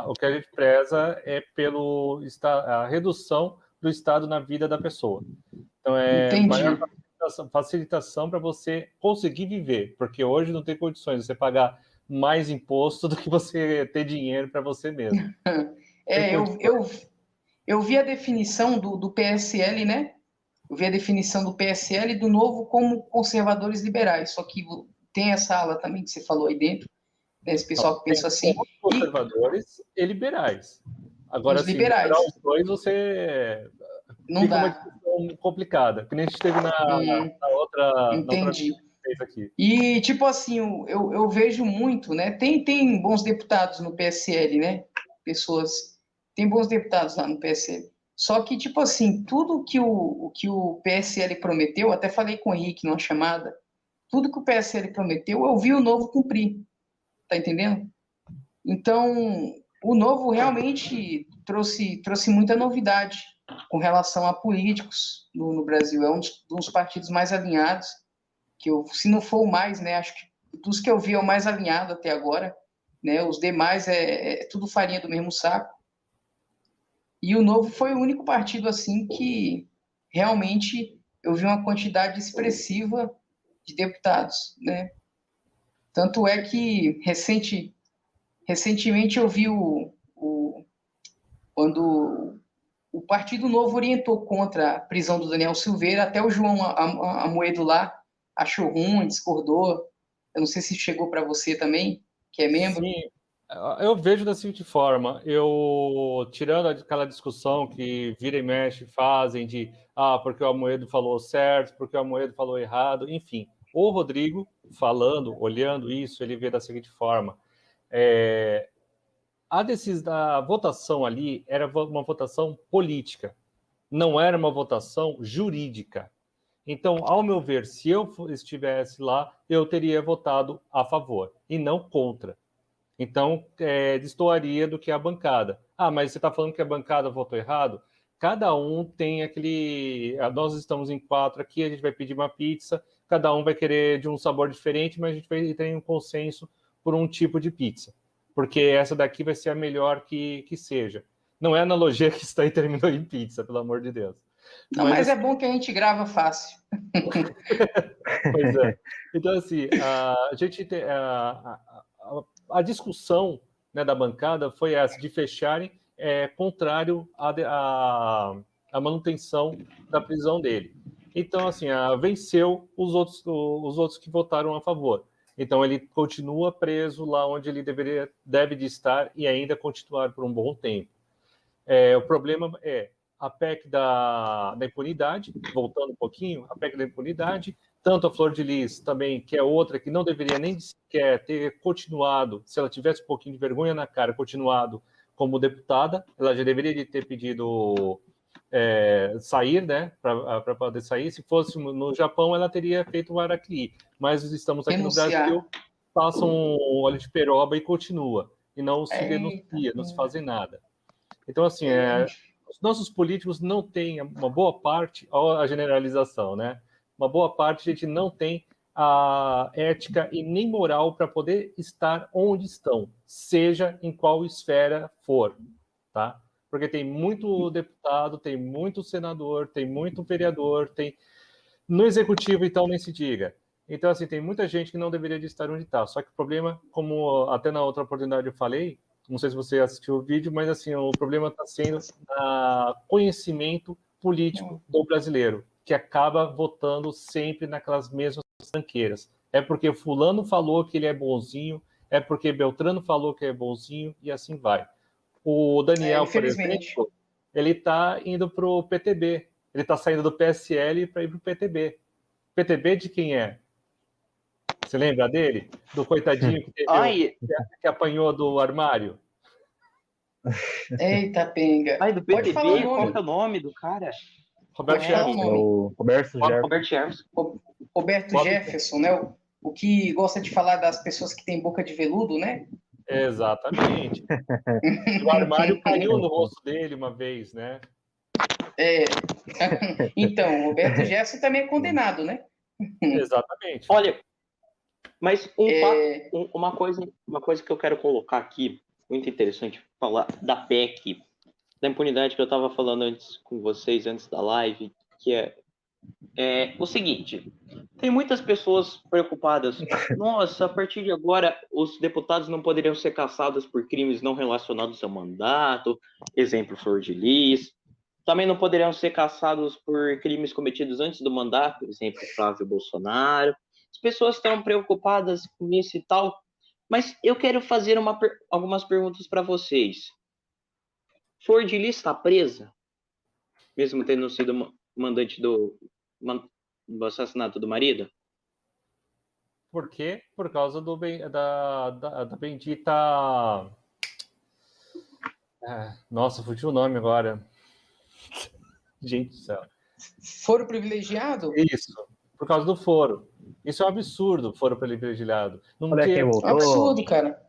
S3: o que a gente preza é a redução do Estado na vida da pessoa. Então maior facilitação para você conseguir viver, porque hoje não tem condições de você pagar mais imposto do que você ter dinheiro para você mesmo.
S5: Eu vi a definição do PSL, né? Eu vi a definição do PSL e do Novo como conservadores liberais, só que tem essa ala também que você falou aí dentro, né? Esse pessoal que pensa assim.
S3: Conservadores e liberais. Agora,
S5: os liberais.
S3: Os dois, você
S5: não
S3: fica
S5: dá.
S3: uma discussão complicada, que nem a gente teve na outra.
S5: Entendi.
S3: Aqui.
S5: E, tipo assim, eu vejo muito, né? Tem bons deputados no PSL, né? Tem bons deputados lá no PSL. Só que, tipo assim, tudo que o PSL prometeu, até falei com o Henrique numa chamada, tudo que o PSL prometeu, eu vi o Novo cumprir. Tá entendendo? Então, o Novo realmente trouxe muita novidade com relação a políticos no Brasil. É um dos partidos mais alinhados, se não for o mais, né? Acho que dos que eu vi é o mais alinhado até agora, né? Os demais é tudo farinha do mesmo saco. E o Novo foi o único partido assim que realmente eu vi uma quantidade expressiva de deputados, né? Tanto é que recentemente eu vi quando o Partido Novo orientou contra a prisão do Daniel Silveira, até o João Amoedo lá achou ruim, discordou. Eu não sei se chegou para você também, que é membro.
S3: Sim, eu vejo da seguinte forma, tirando aquela discussão que vira e mexe fazem de porque o Amoedo falou certo, porque o Amoedo falou errado, enfim. O Rodrigo, olhando isso, ele vê da seguinte forma, a votação ali era uma votação política, não era uma votação jurídica. Então, ao meu ver, se eu estivesse lá, eu teria votado a favor e não contra. Então, destoaria do que a bancada. Mas você está falando que a bancada votou errado? Cada um tem aquele... Nós estamos em 4 aqui, a gente vai pedir uma pizza, cada um vai querer de um sabor diferente, mas a gente vai ter um consenso por um tipo de pizza. porque essa daqui vai ser a melhor que seja. Não é analogia que isso aí terminou em pizza, pelo amor de Deus.
S5: Não, mas é bom que a gente grava fácil.
S3: Pois é. Então, assim, a gente tem, a discussão, né, da bancada foi essa, de fecharem contrário à manutenção da prisão dele. Então, assim, venceu os outros que votaram a favor. Então, ele continua preso lá onde ele deve de estar e ainda continuar por um bom tempo. O problema é a PEC da impunidade, voltando um pouquinho, a PEC da impunidade, tanto a Flor de Lis também, que é outra que não deveria nem sequer ter continuado, se ela tivesse um pouquinho de vergonha na cara, continuado como deputada, ela já deveria ter pedido sair, né, para poder sair. Se fosse no Japão, ela teria feito o Harakiri, mas estamos aqui no Brasil, passa um óleo de peroba e continua, e não se denuncia, não se faz nada. Então, assim, os nossos políticos não têm, uma boa parte, a generalização, né? Uma boa parte a gente não tem a ética e nem moral para poder estar onde estão, seja em qual esfera for, tá? Porque tem muito deputado, tem muito senador, tem muito vereador, tem no executivo, então, nem se diga. Então, assim, tem muita gente que não deveria de estar onde está. Só que o problema, como até na outra oportunidade eu falei, não sei se você assistiu o vídeo, mas assim, o problema está sendo o conhecimento político do brasileiro, que acaba votando sempre naquelas mesmas tranqueiras. É porque fulano falou que ele é bonzinho, é porque Beltrano falou que é bonzinho, e assim vai. O Daniel, por exemplo, ele está indo para o PTB. Ele está saindo do PSL para ir para o PTB. PTB de quem é? Você lembra dele? Do coitadinho que apanhou do armário?
S5: Eita, penga.
S1: Ai, do PTB, qual é o nome do cara?
S3: Roberto Jefferson.
S5: Roberto Jefferson, né? O que gosta de falar das pessoas que têm boca de veludo, né?
S3: Exatamente. O armário caiu no rosto dele uma vez, né?
S5: Então, Roberto Jefferson também é condenado, né?
S3: Exatamente.
S1: Olha, mas uma coisa que eu quero colocar aqui, muito interessante, falar da PEC, da impunidade que eu estava falando antes com vocês, antes da live, que é o seguinte: tem muitas pessoas preocupadas. Nossa, a partir de agora, os deputados não poderiam ser caçados por crimes não relacionados ao mandato, exemplo, Flor de Lis. Também não poderiam ser caçados por crimes cometidos antes do mandato, exemplo, Flávio Bolsonaro. As pessoas estão preocupadas com isso e tal, mas eu quero fazer algumas perguntas para vocês. Flor de Lis está presa, mesmo tendo sido mandante do assassinato do marido?
S3: Por quê? Por causa da bendita... Nossa, fugiu o nome agora. Gente do céu.
S5: Foro privilegiado?
S3: Isso, por causa do foro. Isso é um absurdo, foro privilegiado.
S5: É um absurdo, cara.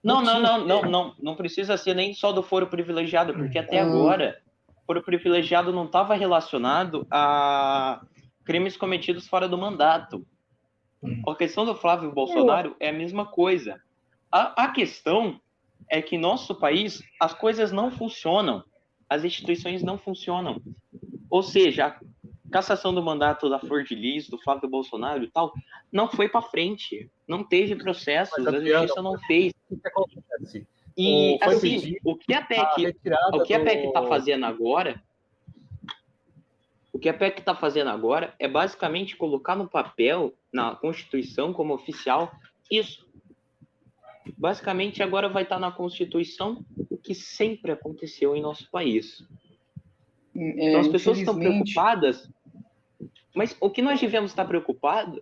S1: Não precisa ser nem só do foro privilegiado, porque até agora o foro privilegiado não estava relacionado a crimes cometidos fora do mandato. A questão do Flávio Bolsonaro é a mesma coisa. A questão é que em nosso país as coisas não funcionam, as instituições não funcionam. Ou seja, a cassação do mandato da Flor de Lis, do Flávio Bolsonaro e tal, não foi para frente. Não teve processos, a justiça não fez.
S3: O que acontece?
S1: E assim, o que a PEC está fazendo agora, é basicamente colocar no papel, na Constituição como oficial, isso. Basicamente agora vai estar na Constituição o que sempre aconteceu em nosso país. Então as pessoas estão preocupadas, mas o que nós devemos estar preocupados,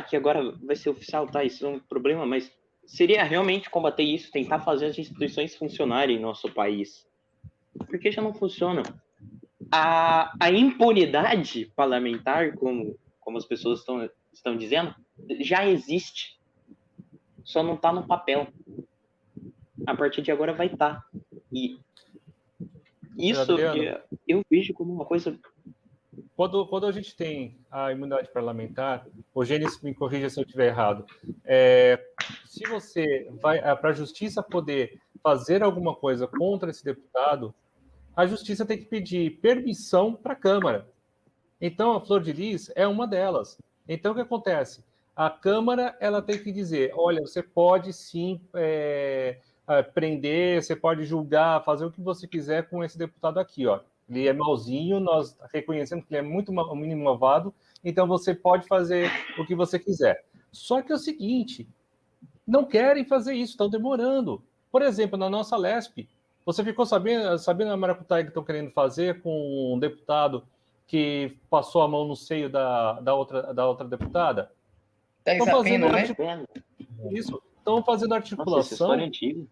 S1: que agora vai ser oficial, isso é um problema, mas seria realmente combater isso, tentar fazer as instituições funcionarem em nosso país. Porque já não funcionam. A impunidade parlamentar, como as pessoas estão dizendo, já existe. Só não está no papel. A partir de agora vai estar. E isso eu vejo como uma coisa...
S3: Quando a gente tem a imunidade parlamentar, o Gênesis me corrija se eu estiver errado, se você vai para a justiça poder fazer alguma coisa contra esse deputado, a justiça tem que pedir permissão para a Câmara. Então, a Flor de Lis é uma delas. Então, o que acontece? A Câmara ela tem que dizer, olha, você pode sim prender, você pode julgar, fazer o que você quiser com esse deputado aqui, ó. Ele é mauzinho, nós reconhecemos que ele é muito mínimo malvado, então você pode fazer o que você quiser. Só que é o seguinte, não querem fazer isso, estão demorando. Por exemplo, na nossa LESP, você ficou sabendo a maracutaia que estão querendo fazer com um deputado que passou a mão no seio da outra deputada?
S5: Estão fazendo, né?
S3: Isso, estão fazendo articulação.
S1: Nossa, essa história é antiga.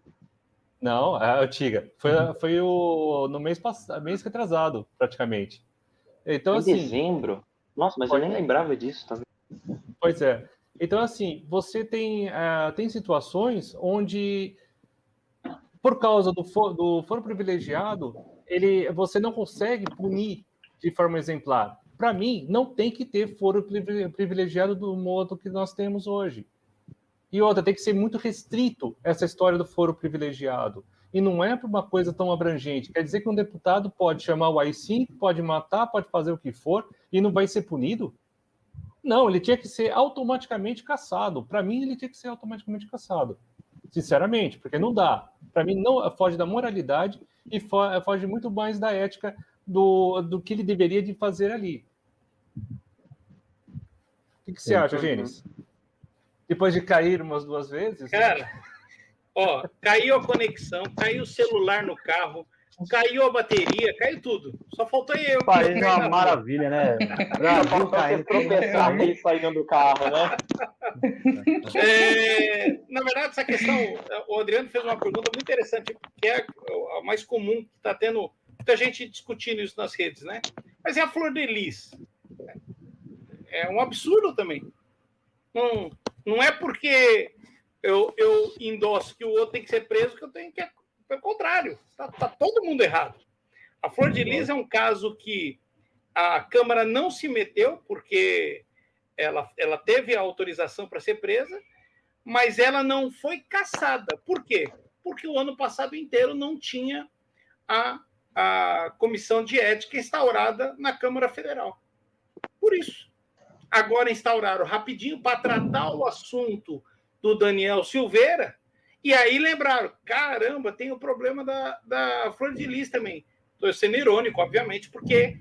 S3: Não, é antiga. Foi no mês retrasado, praticamente. Então,
S1: em
S3: assim,
S1: dezembro? Nossa, mas eu nem lembrava disso também.
S3: Pois é. Então, assim, você tem situações onde, por causa do foro privilegiado, você não consegue punir de forma exemplar. Para mim, não tem que ter foro privilegiado do modo que nós temos hoje. E outra, tem que ser muito restrito essa história do foro privilegiado. E não é para uma coisa tão abrangente. Quer dizer que um deputado pode chamar o AI-5, pode matar, pode fazer o que for, e não vai ser punido? Não, ele tinha que ser automaticamente cassado. Para mim, ele tinha que ser automaticamente cassado. Sinceramente, porque não dá. Para mim, não foge da moralidade e foge muito mais da ética do que ele deveria de fazer ali. O que você acha, Gênesis? Depois de cair umas 2 vezes?
S4: Cara, ó, caiu a conexão, caiu o celular no carro, caiu a bateria, caiu tudo. Só faltou eu.
S2: O país é uma maravilha, né? Brasil caindo.
S1: Tropeçar aqui saindo do carro, né?
S4: Na verdade, essa questão, o Adriano fez uma pergunta muito interessante, que é a mais comum, que está tendo muita gente discutindo isso nas redes, né? Mas é a Flor de Lis. É um absurdo também. Não é porque eu endosso que o outro tem que ser preso que eu tenho que... Pelo contrário, tá todo mundo errado. A Flor de Lis é um caso que a Câmara não se meteu, porque ela teve a autorização para ser presa, mas ela não foi cassada. Por quê? Porque o ano passado inteiro não tinha a comissão de ética instaurada na Câmara Federal. Por isso. Agora instauraram rapidinho para tratar o assunto do Daniel Silveira, e aí lembraram, caramba, tem o problema da Flor de Lis também. Estou sendo irônico, obviamente, porque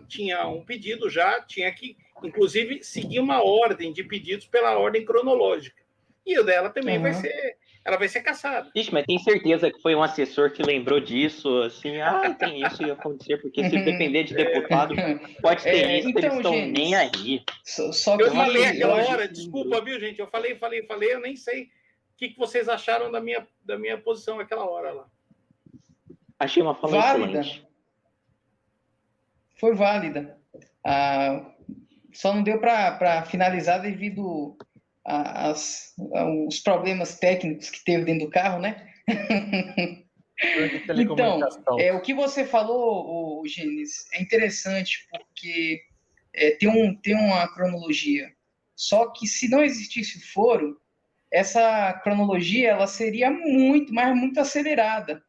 S4: tinha um pedido, tinha que, inclusive, seguir uma ordem de pedidos pela ordem cronológica. E o dela também vai ser cassada.
S1: Ixi, mas tem certeza que foi um assessor que lembrou disso, assim, tem isso ia acontecer, porque se depender de deputado, pode ter isso, então, eles estão nem aí.
S5: Só que
S4: eu falei aquela hora, desculpa, viu, gente? Eu falei, eu nem sei o que vocês acharam da minha posição naquela hora lá.
S1: Achei uma fala
S5: válida.
S1: Excelente.
S5: Foi válida. Só não deu para finalizar devido os problemas técnicos que teve dentro do carro, né? Então, o que você falou, Gênesis, é interessante porque tem uma cronologia. Só que se não existisse foro, essa cronologia ela seria muito acelerada,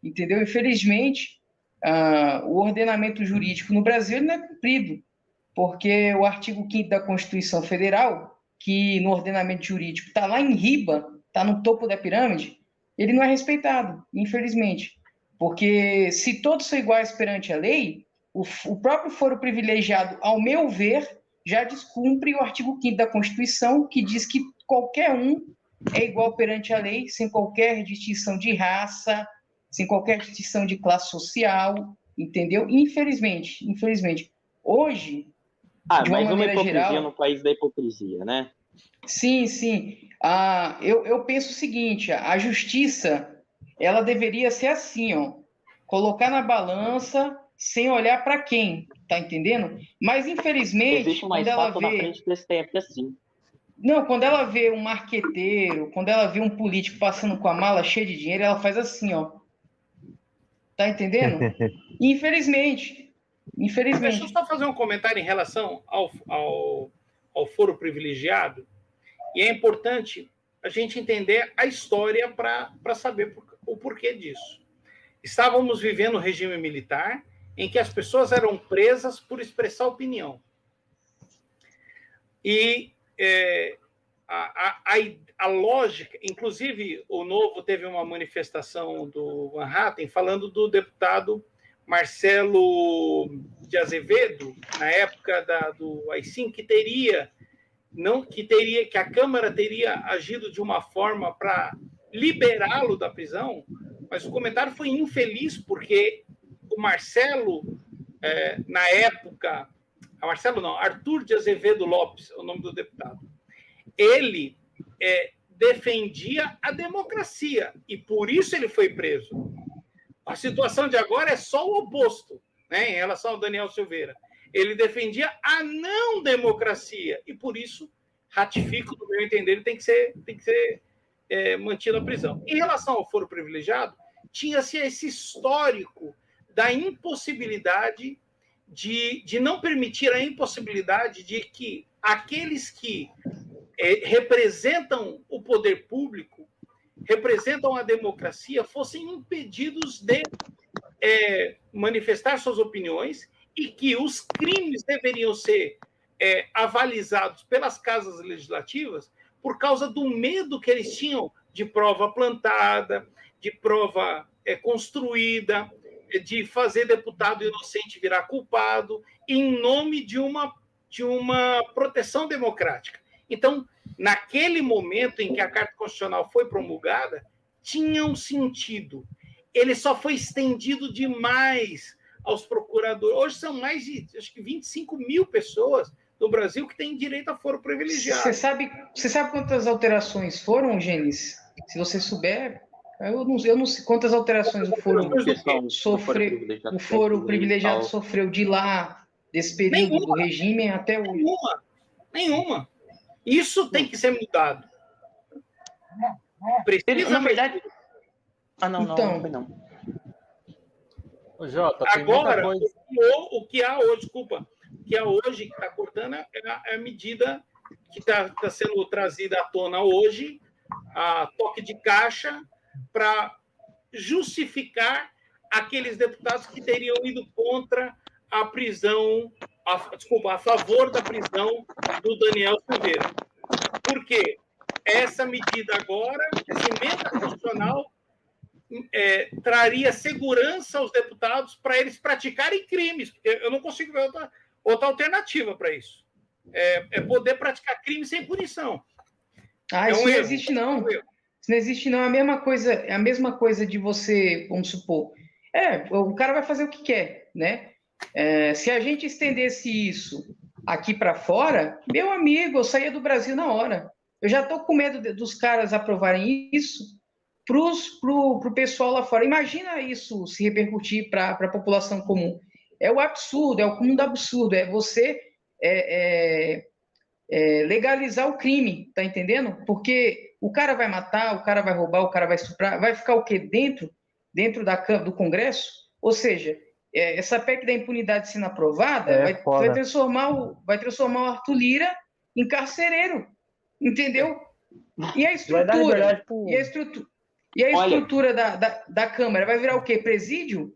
S5: entendeu? Infelizmente, o ordenamento jurídico no Brasil não é cumprido, porque o artigo 5º da Constituição Federal, que no ordenamento jurídico está lá em riba, está no topo da pirâmide, ele não é respeitado, infelizmente. Porque se todos são iguais perante a lei, o próprio foro privilegiado, ao meu ver, já descumpre o artigo 5º da Constituição, que diz que qualquer um é igual perante a lei, sem qualquer distinção de raça, sem qualquer distinção de classe social, entendeu? Infelizmente. Hoje, de uma
S1: mais uma hipocrisia
S5: geral,
S1: no país da hipocrisia, né?
S5: Sim. Eu penso o seguinte, a justiça, ela deveria ser assim, colocar na balança sem olhar para quem, tá entendendo? Mas, infelizmente,
S1: existe uma estátua na frente do STF assim.
S5: Não, quando ela vê um marqueteiro, quando ela vê um político passando com a mala cheia de dinheiro, ela faz assim, Tá entendendo? Infelizmente.
S4: Deixa eu só fazer um comentário em relação ao foro privilegiado. E é importante a gente entender a história para saber o porquê disso. Estávamos vivendo um regime militar em que as pessoas eram presas por expressar opinião. E a lógica, inclusive o Novo teve uma manifestação do Manhattan falando do deputado Marcelo de Azevedo, na época do AI-5, que a Câmara teria agido de uma forma para liberá-lo da prisão, mas o comentário foi infeliz, porque o Marcelo, na época, Arthur de Azevedo Lopes, é o nome do deputado, ele defendia a democracia, e por isso ele foi preso. A situação de agora é só o oposto, né, em relação ao Daniel Silveira. Ele defendia a não democracia, e por isso, ratifico, no meu entender, ele tem que ser mantido a prisão. Em relação ao foro privilegiado, tinha-se esse histórico da impossibilidade de não permitir a impossibilidade de que aqueles que representam o poder público, representam a democracia, fossem impedidos de manifestar suas opiniões, e que os crimes deveriam ser avalizados pelas casas legislativas por causa do medo que eles tinham de prova plantada, de prova construída, de fazer deputado inocente virar culpado, em nome de uma proteção democrática. Então, naquele momento em que a Carta Constitucional foi promulgada, tinha um sentido. Ele só foi estendido demais aos procuradores. Hoje são mais de, acho que 25 mil pessoas no Brasil que têm direito a foro privilegiado.
S5: Você sabe quantas alterações foram, Gênesis? Se você souber, eu não sei quantas alterações o foro privilegiado sofreu de lá, desse período do regime até hoje.
S4: Nenhuma. Isso tem que ser mudado. Precisa,
S1: na verdade...
S4: Então,
S1: não.
S3: Ô, Jota, tem
S4: agora,
S3: muita coisa...
S4: o que há hoje, que está cortando é a medida que está sendo trazida à tona hoje, a toque de caixa, para justificar aqueles deputados que teriam ido contra a prisão, a favor da prisão do Daniel Silveira. Por quê? Essa medida agora, essa emenda constitucional, traria segurança aos deputados para eles praticarem crimes. Eu não consigo ver outra alternativa para isso. É poder praticar crime sem punição.
S5: Isso não existe, não. Isso não existe, não. É a mesma coisa de você, vamos supor, o cara vai fazer o que quer, né? Se a gente estendesse isso aqui para fora, meu amigo, eu saía do Brasil na hora. Eu já estou com medo dos caras aprovarem isso para o pessoal lá fora. Imagina isso se repercutir para a população comum. É o absurdo, é o cúmulo do absurdo. É você legalizar o crime, tá entendendo? Porque o cara vai matar, o cara vai roubar, o cara vai estuprar, vai ficar o quê? Dentro do Congresso? Ou seja, essa PEC da impunidade sendo aprovada vai transformar o Arthur Lira em carcereiro, entendeu? E a estrutura? E a estrutura da Câmara vai virar o quê? Presídio?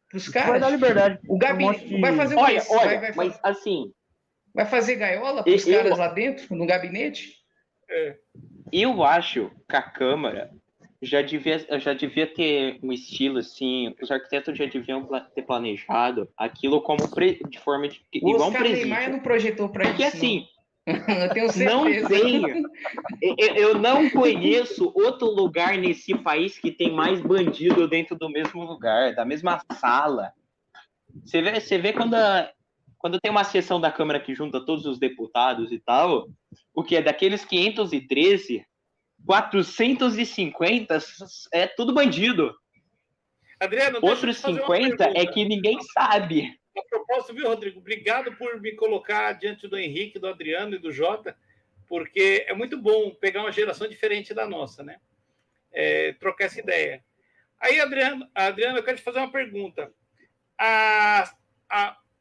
S5: Para os caras?
S2: Vai dar liberdade.
S5: O gabinete vai fazer o quê?
S1: Mas assim...
S5: Vai fazer gaiola para os caras lá dentro, no gabinete?
S1: Eu acho que a Câmara já devia ter um estilo assim, os arquitetos já deviam ter planejado aquilo como de forma de igual um presídio. O
S5: Oscar não projetou para isso.
S1: Porque assim,
S5: eu tenho certeza.
S1: Não tenho. Eu não conheço outro lugar nesse país que tem mais bandido dentro do mesmo lugar, da mesma sala. Você vê quando tem uma sessão da Câmara que junta todos os deputados e tal, o que é daqueles 513, 450 é tudo bandido.
S4: Adriano,
S1: outros 50 é que ninguém sabe.
S4: A propósito, viu, Rodrigo? Obrigado por me colocar diante do Henrique, do Adriano e do Jota, porque é muito bom pegar uma geração diferente da nossa, né? Trocar essa ideia. Aí, Adriano, eu quero te fazer uma pergunta.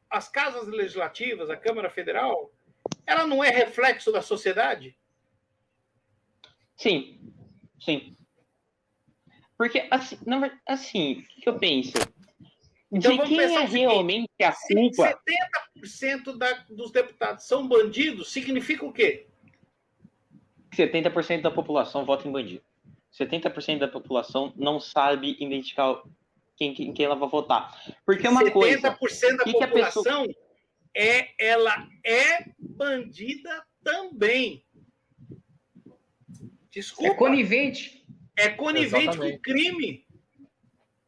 S4: As casas legislativas, a Câmara Federal, ela não é reflexo da sociedade?
S1: Sim, sim. Porque, assim, assim, o que eu penso?
S4: Então
S1: De
S4: vamos
S1: quem
S4: pensar
S1: é
S4: o seguinte:
S1: realmente a
S4: se
S1: culpa?
S4: 70% dos deputados são bandidos, significa o quê?
S1: 70% da população vota em bandido. 70% da população não sabe identificar quem ela vai votar. Porque uma coisa,
S4: 70% da
S1: que a pessoa...
S4: população ela é bandida também. Desculpa.
S5: É conivente.
S4: É conivente com
S3: Exatamente.
S4: o crime.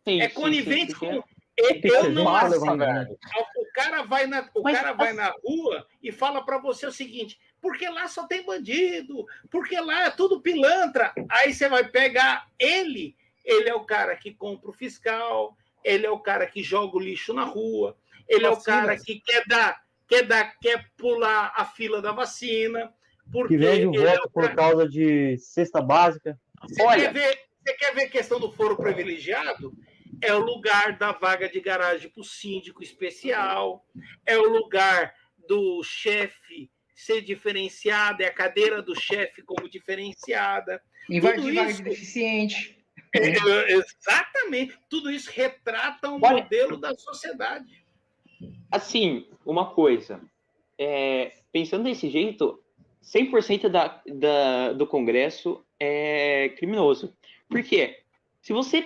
S1: Sim,
S4: É conivente
S1: porque...
S4: com...
S2: que
S4: Eu
S2: você
S4: não
S2: fala,
S4: aceito.
S2: velho?
S4: O cara vai
S1: Mas,
S4: na rua e fala para você o seguinte: porque lá só tem bandido, porque lá é tudo pilantra. Aí você vai pegar ele é o cara que compra o fiscal, ele é o cara que joga o lixo na rua, ele é o cara que quer pular a fila da vacina, porque
S2: Que vende o
S4: ele é
S2: voto
S4: o
S2: por
S4: cara...
S2: causa de cesta básica.
S1: olha,
S4: Você quer ver a questão do foro privilegiado? É o lugar da vaga de garagem para o síndico especial, é o lugar do chefe ser diferenciado, é a cadeira do chefe como diferenciada.
S5: Invadir vaga de deficiente.
S4: Exatamente. Tudo isso retrata um
S1: olha,
S4: modelo da sociedade.
S1: assim, uma coisa. Pensando desse jeito, 100% do Congresso é criminoso. Por quê? Se você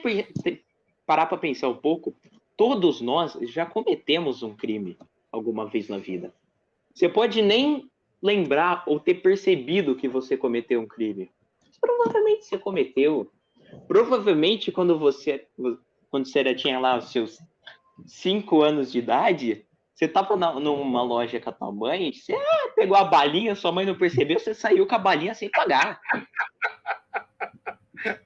S1: parar para pensar um pouco, todos nós já cometemos um crime alguma vez na vida. Você pode nem lembrar ou ter percebido que você cometeu um crime. Mas provavelmente você cometeu. Provavelmente quando você tinha lá os seus 5 anos de idade, você tava numa loja com a tua mãe, você pegou a balinha, sua mãe não percebeu, você saiu com a balinha sem pagar.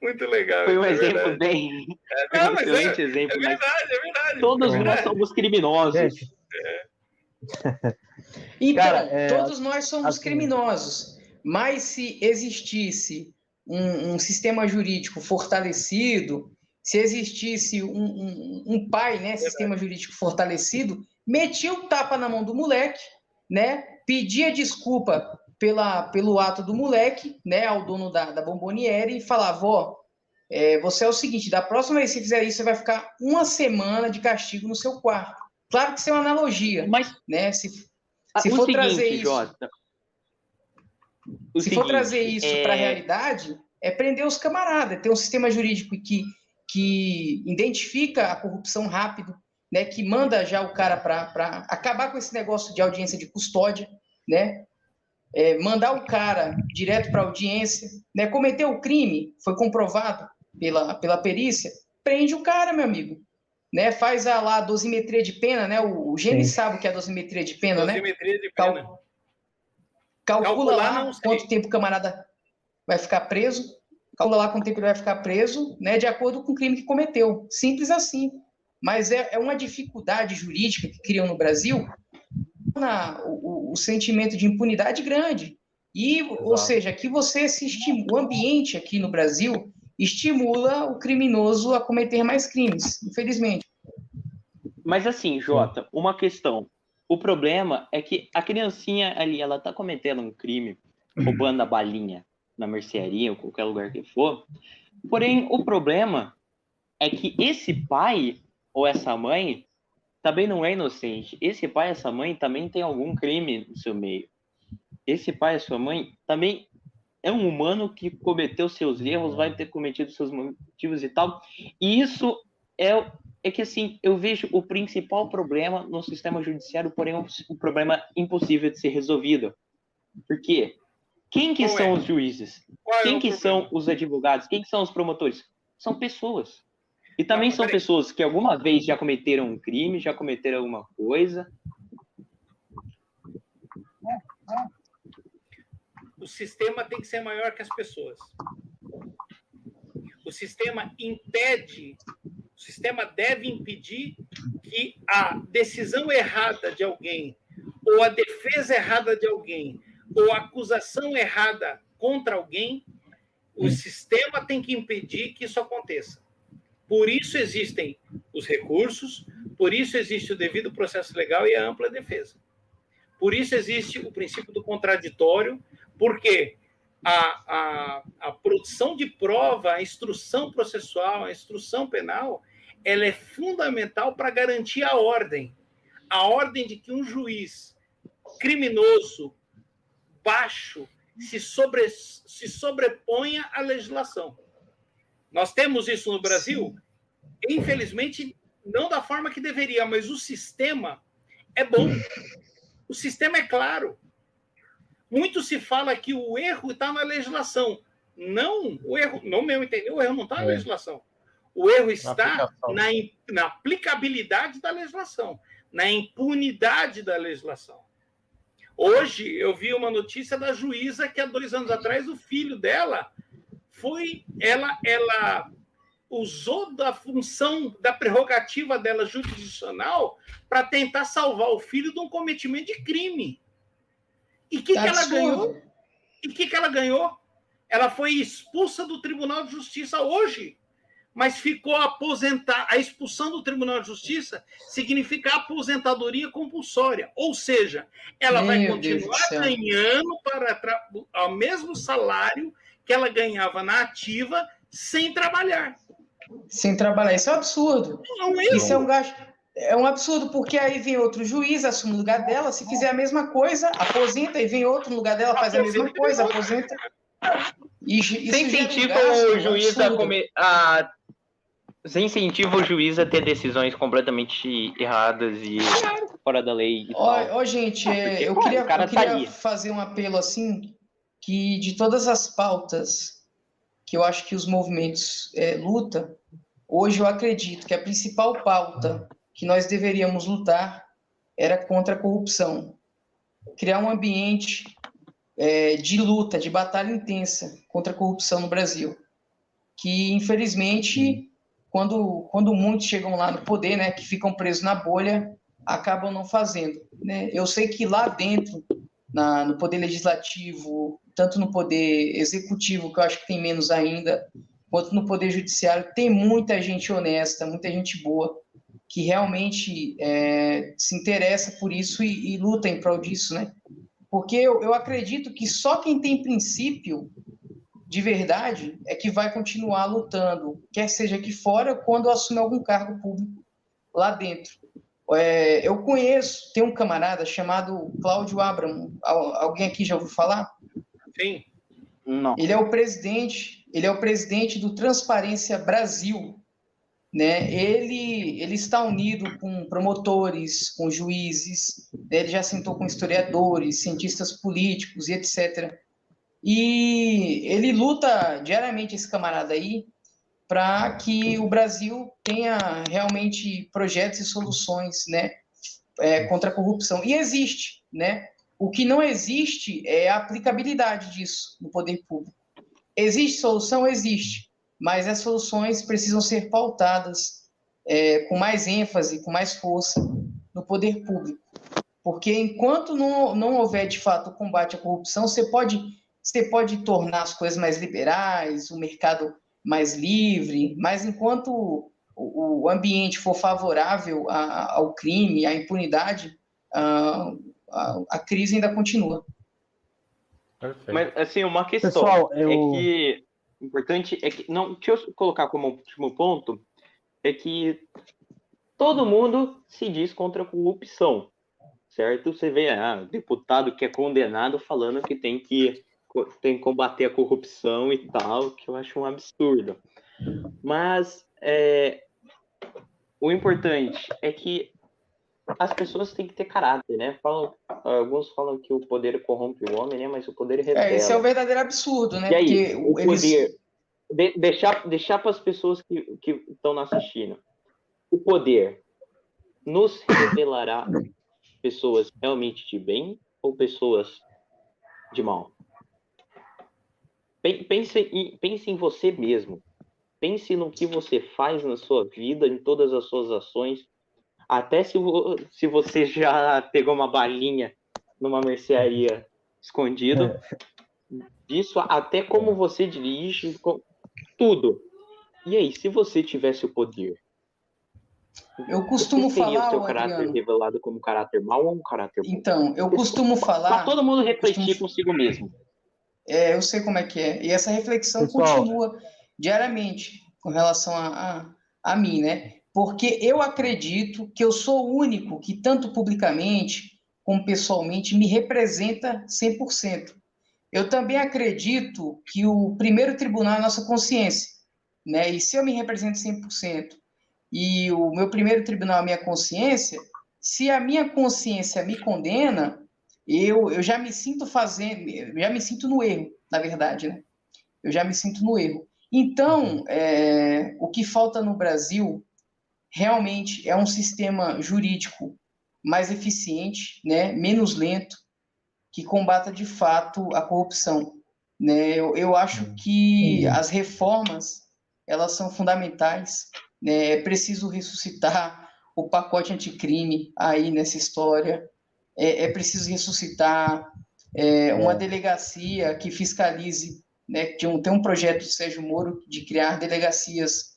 S4: Muito legal.
S1: Foi um exemplo bem...
S4: Não,
S1: um
S4: mas
S1: excelente exemplo,
S4: é verdade.
S1: todos nós somos criminosos.
S2: Gente,
S5: Então,
S2: cara,
S5: todos nós somos
S2: assim,
S5: criminosos, mas se existisse um sistema jurídico fortalecido, se existisse um pai, né, sistema jurídico fortalecido, metia o tapa na mão do moleque, né, pedia desculpa pelo ato do moleque, né, ao dono da bomboniere e falava: ó, você é o seguinte, da próxima vez que você fizer isso, você vai ficar uma semana de castigo no seu quarto. Claro que isso é uma analogia,
S1: Mas
S5: né? Se
S1: o
S5: for
S1: seguinte,
S5: trazer isso,
S1: Jota,
S5: se for trazer isso para a realidade, é prender os camaradas, ter um sistema jurídico que identifica a corrupção rápido, né? Que manda já o cara para acabar com esse negócio de audiência de custódia, né? Mandar o cara direto para audiência, né? Cometeu o crime, foi comprovado pela perícia, prende o cara, meu amigo. Né, faz lá a dosimetria de pena, né? O Gênesis sabe o que é a dosimetria de pena,
S4: dosimetria de pena.
S5: Calcula lá quanto tempo o camarada vai ficar preso, calcula lá quanto tempo ele vai ficar preso, né? De acordo com o crime que cometeu. Simples assim. Mas é uma dificuldade jurídica que criam no Brasil, o sentimento de impunidade grande. Ou seja, que você o ambiente aqui no Brasil estimula o criminoso a cometer mais crimes, infelizmente.
S1: Mas assim, Jota, uma questão. O problema é que a criancinha ali, ela tá cometendo um crime, roubando a balinha na mercearia ou qualquer lugar que for. Porém, o problema é que esse pai ou essa mãe também não é inocente. Esse pai e essa mãe também tem algum crime no seu meio. Esse pai e sua mãe também é um humano que cometeu seus erros, vai ter cometido seus motivos e tal. E isso é que, assim, eu vejo o principal problema no sistema judiciário, porém um problema impossível de ser resolvido. Por quê? Quem que são os juízes? Quem que são os advogados? Quem que são os promotores? São pessoas. E também são pessoas que alguma vez já cometeram um crime, já cometeram alguma coisa.
S4: O sistema tem que ser maior que as pessoas. O sistema deve impedir que a decisão errada de alguém, ou a defesa errada de alguém, ou a acusação errada contra alguém, o sistema tem que impedir que isso aconteça. Por isso existem os recursos, por isso existe o devido processo legal e a ampla defesa. Por isso existe o princípio do contraditório, porque a produção de prova, a instrução processual, a instrução penal, ela é fundamental para garantir a ordem de que um juiz criminoso, baixo, se sobreponha à legislação. Nós temos isso no Brasil, infelizmente, não da forma que deveria, mas o sistema é bom. O sistema é claro. Muito se fala que o erro está na legislação. Não, o erro, no meu entender, o erro não está na legislação. O erro está na aplicabilidade da legislação, na impunidade da legislação. Hoje, eu vi uma notícia da juíza que, há 2 anos atrás, o filho dela ela usou da função, da prerrogativa dela jurisdicional para tentar salvar o filho de um cometimento de crime. E o que ela ganhou? E o que ela ganhou? Ela foi expulsa do Tribunal de Justiça hoje, mas ficou aposentada. A expulsão do Tribunal de Justiça significa aposentadoria compulsória, ou seja, ela vai continuar ganhando ao mesmo salário que ela ganhava na ativa sem trabalhar.
S5: Sem trabalhar. Isso é um absurdo. Isso é um gasto. É um absurdo, porque aí vem outro juiz, assume o lugar dela, se fizer a mesma coisa, aposenta, e vem outro no lugar dela, faz a mesma coisa, aposenta.
S1: Você incentiva o juiz Você incentiva o juiz a ter decisões completamente erradas e fora da lei.
S5: Gente, eu queria fazer um apelo assim, que de todas as pautas que eu acho que os movimentos lutam, hoje eu acredito que a principal pauta que nós deveríamos lutar era contra a corrupção. Criar um ambiente de luta, de batalha intensa contra a corrupção no Brasil. Que, infelizmente, quando muitos chegam lá no poder, né, que ficam presos na bolha, acabam não fazendo. Né? Eu sei que lá dentro, no poder legislativo, tanto no poder executivo, que eu acho que tem menos ainda, quanto no poder judiciário, tem muita gente honesta, muita gente boa, que realmente se interessa por isso e luta em prol disso, né? Porque eu acredito que só quem tem princípio de verdade é que vai continuar lutando, quer seja aqui fora, quando assume algum cargo público lá dentro. Eu conheço, tem um camarada chamado Cláudio Abramo. Alguém aqui já ouviu falar?
S4: Sim.
S1: Não.
S5: Ele é o presidente do Transparência Brasil. Né? Ele está unido com promotores, com juízes, né? Ele já sentou com historiadores, cientistas políticos e etc. E ele luta diariamente, esse camarada aí, para que o Brasil tenha realmente projetos e soluções, né, contra a corrupção. E existe, né? O que não existe é a aplicabilidade disso no poder público. Existe solução? Existe. Mas as soluções precisam ser pautadas com mais ênfase, com mais força no poder público. Porque enquanto não houver, de fato, o combate à corrupção, você pode tornar as coisas mais liberais, o mercado mais livre, mas enquanto o ambiente for favorável ao crime, à impunidade, a crise ainda continua.
S1: Perfeito. Mas, assim, uma questão
S2: Pessoal,
S1: que... importante é que, não, deixa eu colocar como último ponto, é que todo mundo se diz contra a corrupção, certo? Você vê deputado que é condenado falando que tem que combater a corrupção e tal, que eu acho um absurdo. Mas o importante é que as pessoas têm que ter caráter, né? Alguns falam que o poder corrompe o homem, né? Mas o poder revela.
S5: Esse é o verdadeiro absurdo, né?
S1: E aí, o poder... Deixar para as pessoas que estão nos assistindo. O poder nos revelará pessoas realmente de bem ou pessoas de mal? Pense em você mesmo. Pense no que você faz na sua vida, em todas as suas ações. Até se você já pegou uma balinha numa mercearia escondido. Isso até como você dirige, tudo. E aí, se você tivesse o poder?
S5: Eu costumo falar,
S1: seria o seu caráter revelado como caráter mau ou um caráter bom?
S5: Então, eu costumo falar...
S1: Para todo mundo refletir consigo mesmo.
S5: eu sei como é que é. E essa reflexão
S2: Pessoal,
S5: continua diariamente com relação a mim, né? Porque eu acredito que eu sou o único que, tanto publicamente como pessoalmente, me representa 100%. Eu também acredito que o primeiro tribunal é a nossa consciência, né? E se eu me represento 100% e o meu primeiro tribunal é a minha consciência, se a minha consciência me condena, eu já me sinto fazendo, eu já me sinto no erro, na verdade, né? Eu já me sinto no erro. Então, o que falta no Brasil realmente é um sistema jurídico mais eficiente, né? Menos lento, que combata de fato a corrupção. Né? Eu acho que as reformas elas são fundamentais. Né? É preciso ressuscitar o pacote anticrime aí nessa história. É preciso ressuscitar uma delegacia que fiscalize. Né? Tem um projeto de Sérgio Moro de criar delegacias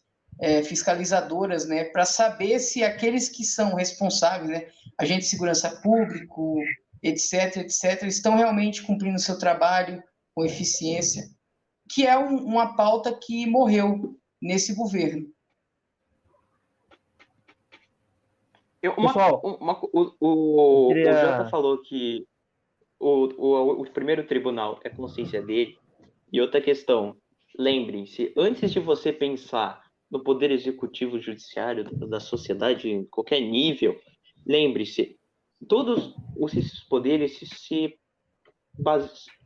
S5: fiscalizadoras, né? Para saber se aqueles que são responsáveis, né? Agente de segurança público, etc., etc., estão realmente cumprindo o seu trabalho com eficiência, que é uma pauta que morreu nesse governo.
S2: Pessoal,
S1: O
S2: queria...
S1: Jota falou que o primeiro tribunal é a consciência dele. E outra questão, lembrem-se, antes de você pensar no poder executivo, judiciário, da sociedade, em qualquer nível, lembre-se, todos esses poderes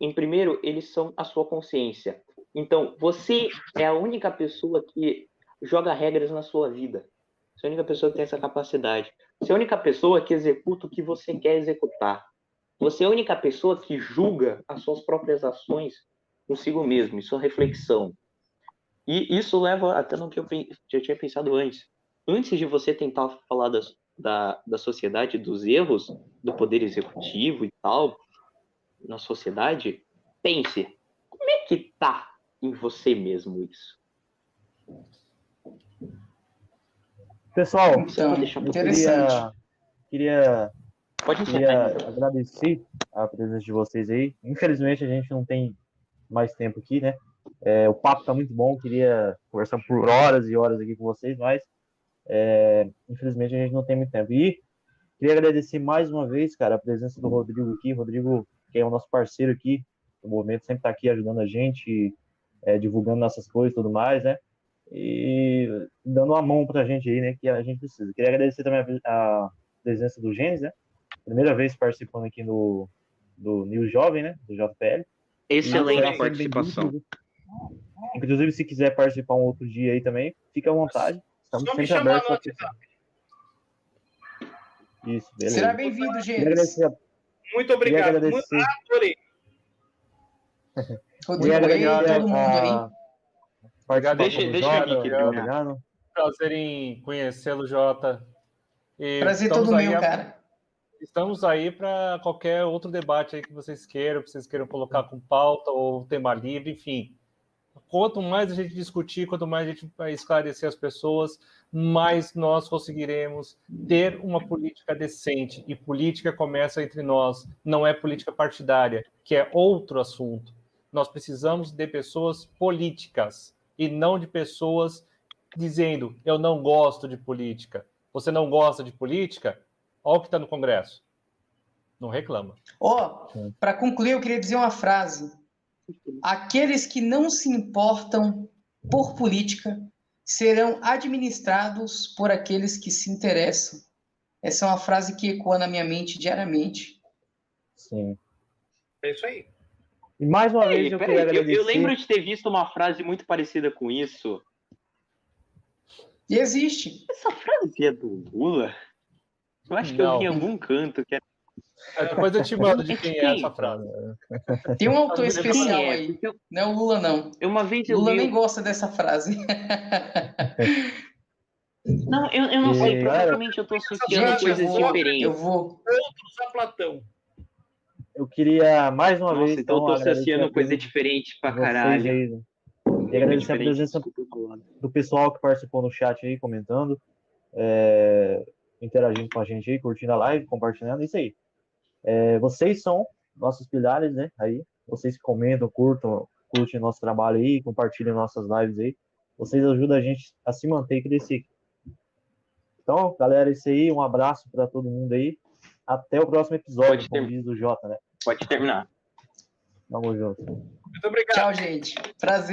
S1: em primeiro, eles são a sua consciência. Então, você é a única pessoa que joga regras na sua vida. Você é a única pessoa que tem essa capacidade. Você é a única pessoa que executa o que você quer executar. Você é a única pessoa que julga as suas próprias ações consigo mesmo, em sua reflexão. E isso leva até no que eu já tinha pensado antes. Antes de você tentar falar da sociedade, dos erros do poder executivo e tal, na sociedade, pense, como é que tá em você mesmo isso?
S2: Pessoal,
S5: Então,
S2: eu
S5: interessante.
S2: queria
S1: Pode encerrar.
S2: agradecer a presença de vocês aí. Infelizmente, a gente não tem mais tempo aqui, né? O papo tá muito bom, queria conversar por horas e horas aqui com vocês, mas infelizmente a gente não tem muito tempo. E queria agradecer mais uma vez, cara, a presença do Rodrigo aqui. Rodrigo, que é o nosso parceiro aqui no movimento, sempre tá aqui ajudando a gente, divulgando nossas coisas e tudo mais, né? E dando uma mão pra gente aí, né? Que a gente precisa. Queria agradecer também a presença do Gênesis, né? Primeira vez participando aqui do News Jovem, né? Do JPL.
S1: Excelente participação.
S2: Inclusive, se quiser participar um outro dia aí também, fica à vontade. Estamos
S4: Só me
S2: sempre
S4: chamar
S2: abertos.
S4: no WhatsApp.
S2: Isso, beleza.
S5: Será bem-vindo, Gênesis.
S4: Muito obrigado. Adorei.
S5: Rodrigo aí, todo mundo aí.
S1: Deixa aqui que ele
S3: Prazer em conhecê-lo, Jota.
S5: Prazer todo meu, cara.
S3: Estamos aí para qualquer outro debate aí que vocês queiram colocar com pauta ou tema livre, enfim. Quanto mais a gente discutir, quanto mais a gente vai esclarecer as pessoas, mais nós conseguiremos ter uma política decente. E política começa entre nós, não é política partidária, que é outro assunto. Nós precisamos de pessoas políticas e não de pessoas dizendo, eu não gosto de política. Você não gosta de política? Olha o que está no Congresso. Não reclama.
S5: Para concluir, eu queria dizer uma frase. Aqueles que não se importam por política serão administrados por aqueles que se interessam. Essa é uma frase que ecoa na minha mente diariamente.
S2: Sim.
S4: É isso aí.
S2: E mais uma vez eu queria agradecer.
S1: Eu lembro de ter visto uma frase muito parecida com isso.
S5: E existe.
S1: Essa frase é do Lula? Eu acho que eu vi em algum canto que era...
S3: Depois eu te mando de quem é essa frase.
S5: Tem um autor especial aí. Não é o Lula, não. Lula nem gosta dessa frase.
S1: Não, eu não sei. Provavelmente eu estou associando coisas diferentes.
S5: Eu vou.
S4: Outros a Platão.
S2: Eu queria mais uma vez.
S1: Então eu tô associando coisa diferente pra caralho.
S2: Aí, né? E agradecer a presença do pessoal que participou no chat aí, comentando, interagindo com a gente aí, curtindo a live, compartilhando, isso aí. Vocês são nossos pilares, né? Aí, vocês comentam, curtem nosso trabalho aí, compartilhem nossas lives aí. Vocês ajudam a gente a se manter e crescer. Então, galera, é isso aí. Um abraço para todo mundo aí. Até o próximo episódio, como diz o Jota, né?
S1: Pode terminar.
S2: Tamo junto.
S6: Muito obrigado.
S5: Tchau, gente. Prazer.